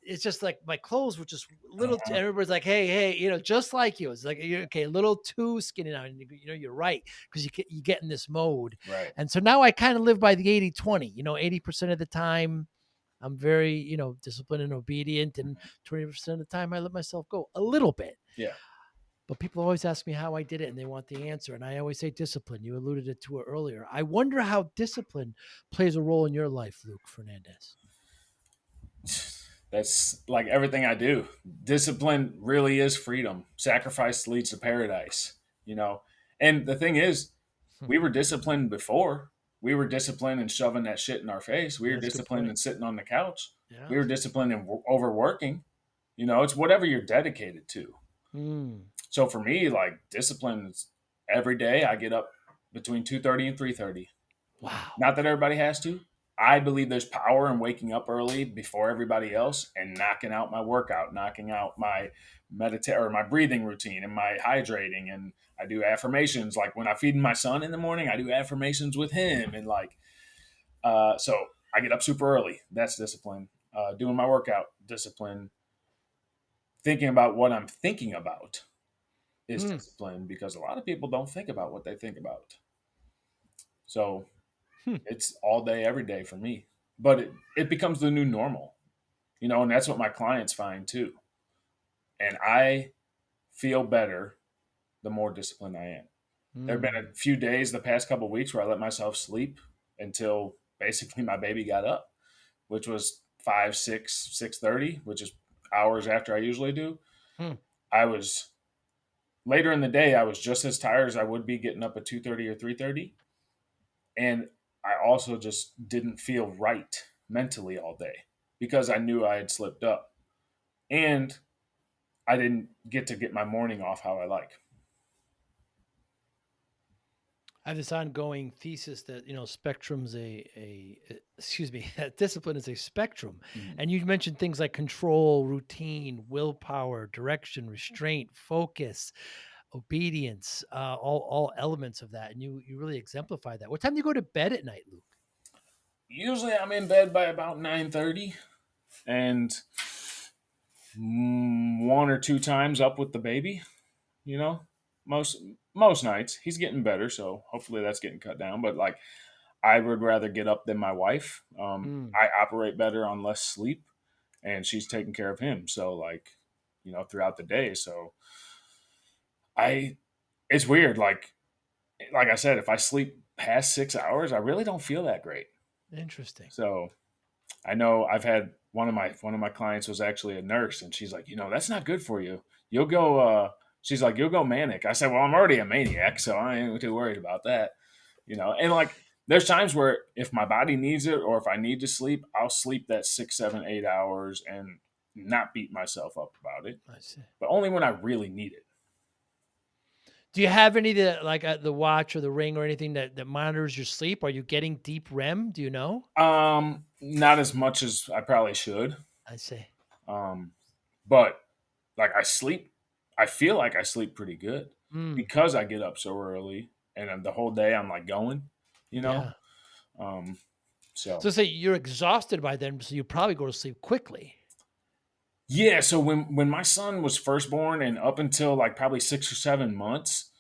it's just like my clothes were just a little Uh-huh. everybody's like, hey, just like you. It's like, you're okay, a little too skinny now. And you're right, because you get in this mode. Right. And so now I kind of live by the 80-20. 80% of the time I'm very, disciplined and obedient, and 20% of the time I let myself go a little bit. Yeah. But people always ask me how I did it, and they want the answer. And I always say discipline. You alluded to it earlier. I wonder how discipline plays a role in your life, Luke Fernandez. That's like everything I do. Discipline really is freedom. Sacrifice leads to paradise, you know. And the thing is, Hmm. we were disciplined before. We were disciplined in shoving that shit in our face. We were That's a good disciplined point. in sitting on the couch. Yeah. We were disciplined in overworking. It's whatever you're dedicated to. Mm. So for me, like discipline is every day I get up between 2:30 and 3:30. Wow. Not that everybody has to. I believe there's power in waking up early before everybody else and knocking out my workout, knocking out my meditate or my breathing routine and my hydrating. And I do affirmations. Like when I feed my son in the morning, I do affirmations with him. And so I get up super early. That's discipline. Doing my workout, discipline. Thinking about what I'm thinking about is Mm. discipline because a lot of people don't think about what they think about. So Hmm. it's all day, every day for me. But it becomes the new normal, and that's what my clients find too. And I feel better the more disciplined I am. There have been Mm. a few days the past couple of weeks where I let myself sleep until basically my baby got up, which was 5, 6, 6:30, which is hours after I usually do. Hmm. I was later in the day, I was just as tired as I would be getting up at 2:30 or 3:30. And I also just didn't feel right mentally all day because I knew I had slipped up. And I didn't get my morning off how I like. I have this ongoing thesis that spectrum's excuse me, that discipline is a spectrum. Mhm. And you mentioned things like control, routine, willpower, direction, restraint, focus, obedience, all elements of that. And you really exemplify that. What time do you go to bed at night, Luke? Usually I'm in bed by about 9:30 and one or two times up with the baby, you know. Most most nights. He's getting better, so hopefully that's getting cut down. But like, I would rather get up than my wife. Mm, I operate better on less sleep, and she's taking care of him. So like, throughout the day. So I, it's weird. Like I said, if I sleep past 6 hours, I really don't feel that great. interesting. So I know I've had one of my clients was actually a nurse, and she's like, that's not good for you. You'll go. She's like, you'll go manic. I said, well, I'm already a maniac, so I ain't too worried about that. And like, there's times where if my body needs it or if I need to sleep, I'll sleep that 6, 7, 8 hours and not beat myself up about it. I see. But only when I really need it. Do you have any that like the watch or the ring or anything that monitors your sleep? Are you getting deep REM? Do you know? Not as much as I probably should. I see. Um, but like I sleep, I feel like I sleep pretty good Mm, because I get up so early and the whole day I'm like going, you know. yeah. Um, so So say you're exhausted by then, so you probably go to sleep quickly. yeah, so when my son was first born and up until like probably 6 or 7 months,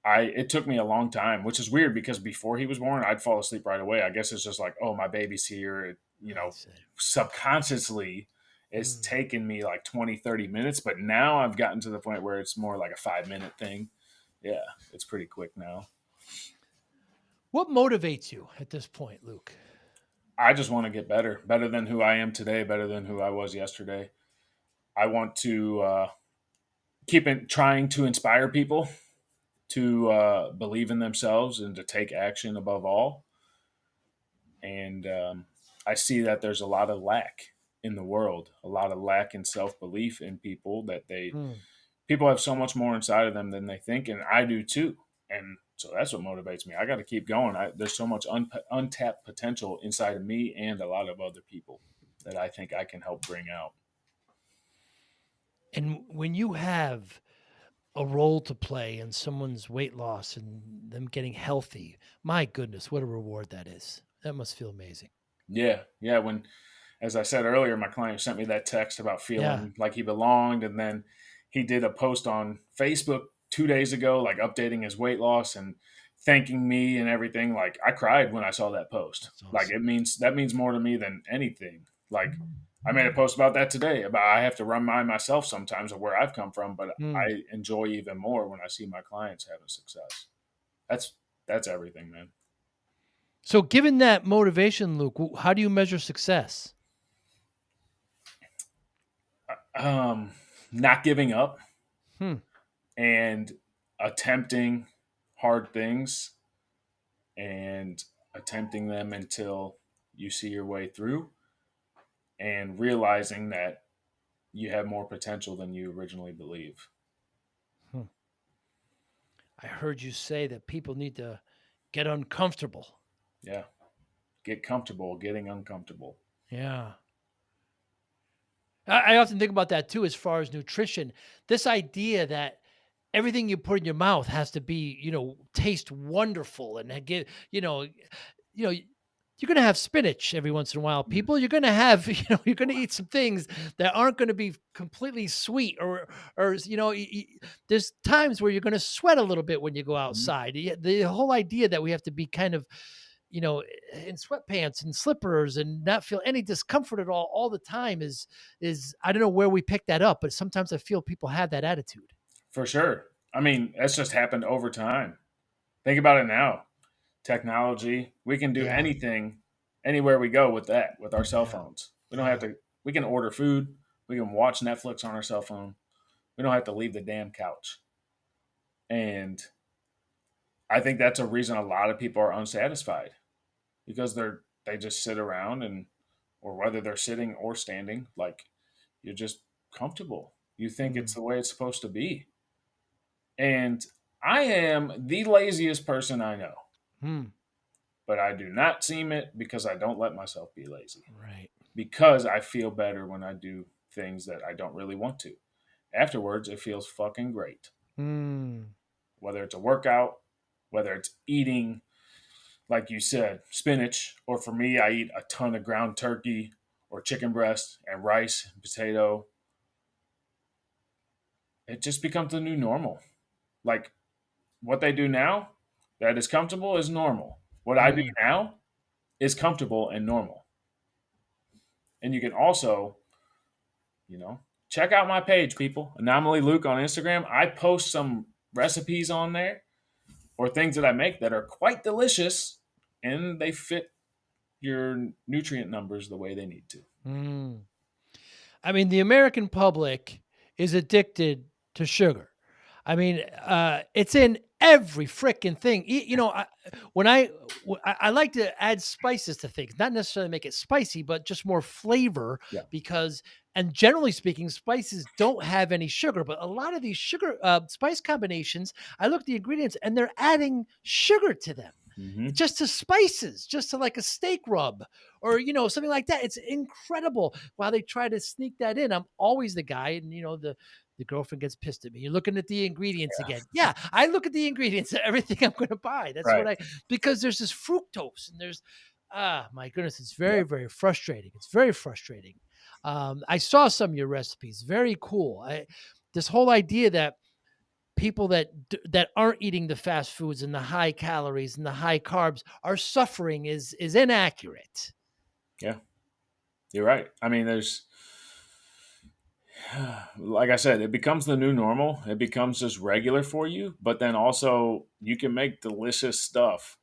I it took me a long time, which is weird because before he was born, I'd fall asleep right away. I guess it's just like, oh, my baby's here. I see. Subconsciously, it's Mm. taken me like 20, 30 minutes, but now I've gotten to the point where it's more like a 5 minute thing. Yeah, it's pretty quick now. What motivates you at this point, Luke? I just want to get better, better than who I am today, better than who I was yesterday. I want to trying to inspire people to believe in themselves and to take action above all. And I see that there's a lot of lack in the world, a lot of lack in self belief in people that Mm. people have so much more inside of them than they think, and I do too. And so that's what motivates me. I got to keep going. There's so much untapped potential inside of me and a lot of other people that I think I can help bring out. And when you have a role to play in someone's weight loss and them getting healthy, my goodness, what a reward that is. That must feel amazing. Yeah, yeah. When, as I said earlier, my client sent me that text about Yeah. feeling like he belonged, and then he did a post on Facebook 2 days ago, like updating his weight loss and thanking me and everything. Like I cried when I saw that post. That's Like awesome. that means more to me than anything. Like I made a post about that today about I have to remind myself sometimes of where I've come from, but Mm. I enjoy even more when I see my clients having success. That's that's everything, man. So, given that motivation, Luke, how do you measure success? Um, Not giving up Hmm. and attempting hard things and attempting them until you see your way through and realizing that you have more potential than you originally believe. Hmm. I heard you say that people need to get uncomfortable. Yeah. Get comfortable getting uncomfortable. Yeah. I often think about that too, as far as nutrition. This idea that everything you put in your mouth has to be, taste wonderful and get, you know, you're going to have spinach every once in a while. Mm. People, you're going to have, you're going to eat some things that aren't going to be completely sweet or, there's times where you're going to sweat a little bit when you go Mhm. outside. The whole idea that we have to be kind of in sweatpants and slippers and not feel any discomfort at all the time is I don't know where we pick that up, but sometimes I feel people have that attitude. For sure. I mean, that's just happened over time. Think about it now. Technology, we can do Yeah, anything anywhere we go with that, with our cell yeah, phones. We don't have yeah. to, we can order food, we can watch Netflix on our cell phone. We don't have to leave the damn couch. And I think that's a reason a lot of people are unsatisfied because they just sit around and or whether they're sitting or standing, like you're just comfortable. You think it's Mm, the way it's supposed to be. And I am the laziest person I know, hmm, but I do not seem it because I don't let myself be lazy. right. Because I feel better when I do things that I don't really want to. Afterwards, it feels fucking great. Mm, Whether it's a workout, whether it's eating, like you said, spinach, or for me, I eat a ton of ground turkey or chicken breast and rice and potato. It just becomes the new normal. Like what they do now that is comfortable is normal. What I do Mm. now is comfortable and normal. And you can also, you know, check out my page, people. Anomaly Luke on Instagram. I post some recipes on there or things that I make that are quite delicious and they fit your nutrient numbers the way they need to. Mm. I mean, the American public is addicted to sugar. I mean, it's in every freaking thing. When I like to add spices to things, not necessarily make it spicy, but just more flavor. Yeah. Because, and generally speaking, spices don't have any sugar. But a lot of these sugar spice combinations, I look at the ingredients and they're adding sugar to them, Hmm. just to spices, just to like a steak rub or something like that. It's incredible. While they try to sneak that in, I'm always the guy, and the girlfriend gets pissed at me. You're looking at the ingredients again. Yeah, I look at the ingredients of everything I'm going to buy. That's what Right. I because there's this fructose and there's my goodness, it's Yeah. very very frustrating. It's very frustrating. I saw some of your recipes, very cool. This whole idea that people that aren't eating the fast foods and the high calories and the high carbs are suffering is inaccurate. Yeah. You're right. I mean, there's, like I said, it becomes the new normal. It becomes just regular for you, but then also you can make delicious stuff,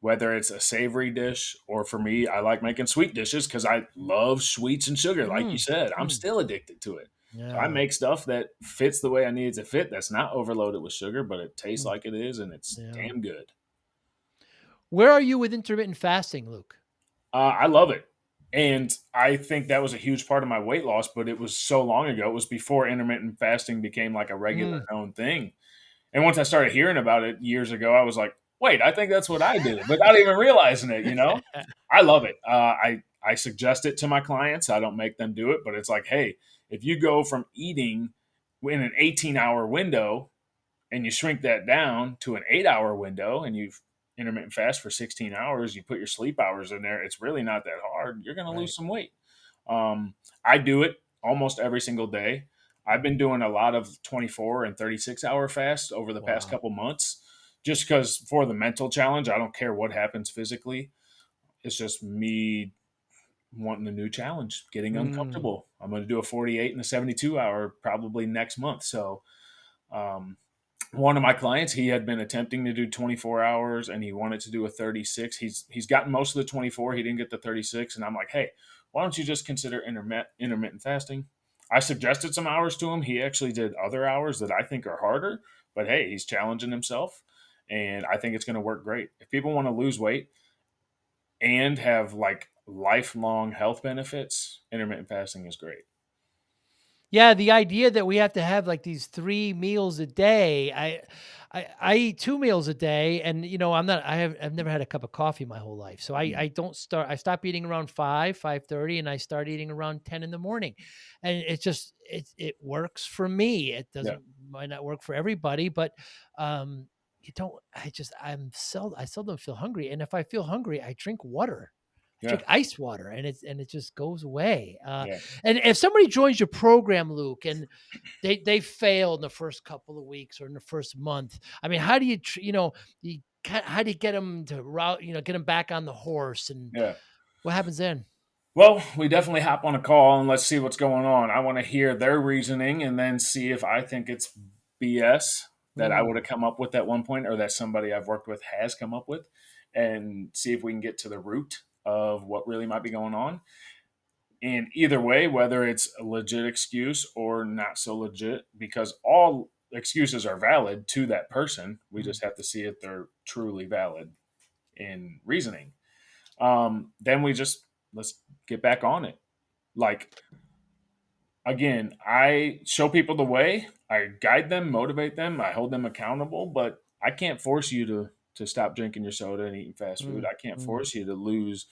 whether it's a savory dish or for me, I like making sweet dishes because I love sweets and sugar. Like you Mm, said, I'm mm, still addicted to it. So I yeah, make stuff that fits the way I need it to fit. That's not overloaded with sugar, but it tastes mm, like it is, and it's yeah. damn good. Where are you with intermittent fasting, Luke? I love it. And I think that was a huge part of my weight loss, but it was so long ago. It was before intermittent fasting became like a regular Mm. known thing. And once I started hearing about it years ago, I was like, wait, I think that's what I do without even realizing it, you know? I love it. I suggest it to my clients. I don't make them do it, but it's like, hey, if you go from eating in an 18-hour window and you shrink that down to an 8-hour window and you intermittent fast for 16 hours, you put your sleep hours in there, it's really not that hard. You're going to lose Right. some weight. I do it almost every single day. I've been doing a lot of 24 and 36-hour fasts over the past Wow. couple months just because for the mental challenge, I don't care what happens physically. It's just me wanting a new challenge, getting Mm. uncomfortable. I'm going to do a 48 and a 72-hour probably next month. So, um, one of my clients, he had been attempting to do 24 hours and he wanted to do a 36. He's gotten most of the 24. He didn't get the 36. And I'm like, hey, why don't you just consider intermittent fasting? I suggested some hours to him. He actually did other hours that I think are harder, but hey, he's challenging himself. And I think it's going to work great. If people want to lose weight and have like lifelong health benefits, intermittent fasting is great. Yeah, the idea that we have to have like these 3 meals a day. I eat 2 meals a day, and I've never had a cup of coffee my whole life. So Mm. I stop eating around 5:30, and I start eating around 10 in the morning. And it works for me. It Yeah. doesn't might not work for everybody, but you don't I seldom feel hungry. And if I feel hungry, I drink water. I Yeah. drink ice water, and it just goes away. Yeah. And if somebody joins your program, Luke, and they fail in the first couple of weeks or in the first month, I mean, how do you how do you get them to get them back on the horse, and Yeah. what happens then? Well, we definitely hop on a call and let's see what's going on. I want to hear their reasoning and then see if I think it's BS that I would Mm, have come up with at one point or that somebody I've worked with has come up with and see if we can get to the root of what really might be going on. And either way, whether it's a legit excuse or not so legit, because all excuses are valid to that person. We mm. just have to see if they're truly valid in reasoning. Then we just let's get back on it. Like again, I show people the way, I guide them, motivate them, I hold them accountable, but I can't force you to stop drinking your soda and eating fast food. Mm, I can't mm. force you to lose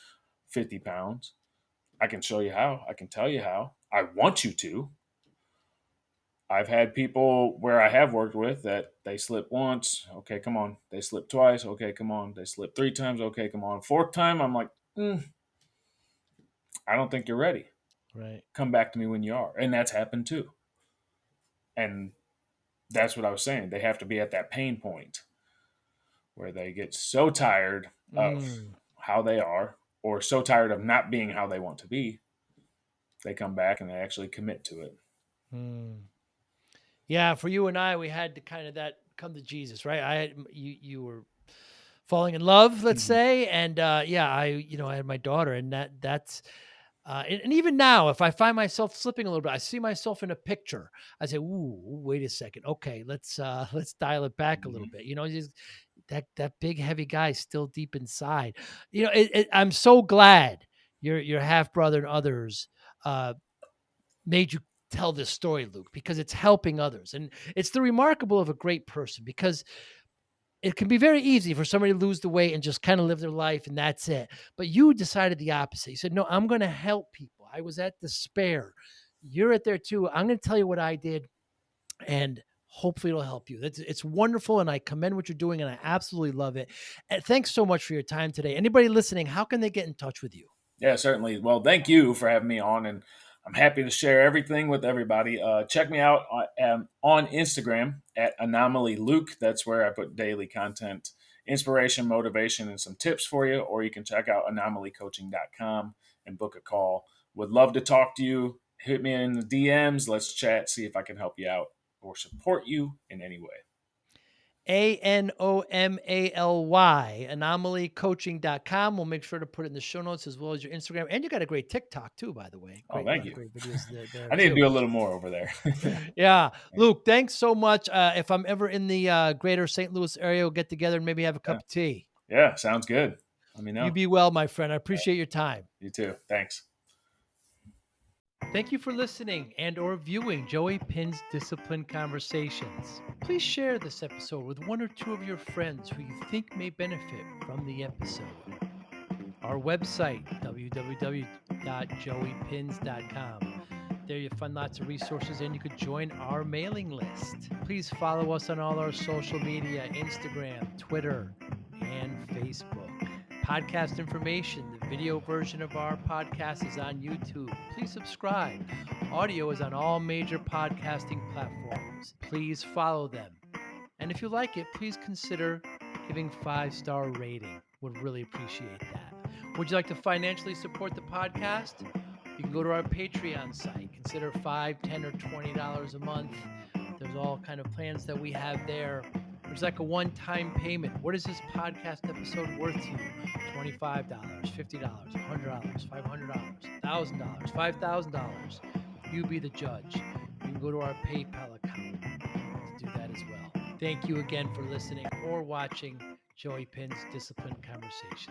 50 pounds. I can show you how. I can tell you how. I want you to. I've had people where I have worked with that they slip once. Okay, come on. They slip twice. Okay, come on. They slip 3 times. Okay, come on. Fourth time, I'm like, I don't think you're ready. Right. Come back to me when you are. And that's happened too. And That's what I was saying. They have to be at that pain point where they get so tired of Mm, how they are, or so tired of not being how they want to be, they come back and they actually commit to it. mm. Yeah, for you and I, we had to kind of that come to Jesus, right? You were falling in love, let's Mhm. say, and yeah, I had my daughter, and that's and even now, if I find myself slipping a little bit, I see myself in a picture. I say, "Ooh, wait a second. Okay, let's let's dial it back a little Mhm. bit." Just that big heavy guy still deep inside. I'm so glad your half brother and others uh, made you tell this story, Luke, because it's helping others, and it's the remarkable of a great person because it can be very easy for somebody to lose the weight and just kind of live their life and that's it. But you decided the opposite. You said, no, I'm going to help people. I was at despair. You're at there too. I'm going to tell you what I did and hopefully it'll help you. It's wonderful. And I commend what you're doing and I absolutely love it. And thanks so much for your time today. Anybody listening, how can they get in touch with you? Yeah, certainly. Well, thank you for having me on, and I'm happy to share everything with everybody. Check me out on Instagram at Anomaly Luke. That's where I put daily content, inspiration, motivation, and some tips for you. Or you can check out anomalycoaching.com and book a call. Would love to talk to you. Hit me in the DMs. Let's chat, see if I can help you out or support you in any way. ANOMALY, anomalycoaching.com. We'll make sure to put it in the show notes as well as your Instagram. And you got a great TikTok too, by the way. Oh, Great, a thank lot of you. great videos there I need to too. do a little more over there. Yeah. Luke, thanks so much. If I'm ever in the greater St. Louis area, we'll get together and maybe have a Yeah. cup of tea. Yeah, sounds good. Let me You know. be well, my friend. I appreciate your time. You too. Thanks. Thank you for listening and or viewing Joey Pinz Discipline Conversations. Please share this episode with one or two of your friends who you think may benefit from the episode. Our website, www.joeypins.com. There you'll find lots of resources and you could join our mailing list. Please follow us on all our social media, Instagram, Twitter, and Facebook. Podcast information, the video version of our podcast is on YouTube. Please subscribe. Audio is on all major podcasting platforms. Please follow them. And if you like it, please consider giving 5-star rating. Would really appreciate that. Would you like to financially support the podcast? You can go to our Patreon site. Consider $5, $10, or $20 a month. There's all kind of plans that we have there. There's like a one-time payment. What is this podcast episode worth to you? $25, $50, $100, $500, $1,000, $5,000. You be the judge. You can go to our PayPal account to do that as well. Thank you again for listening or watching Joey Pinz Discipline Conversations.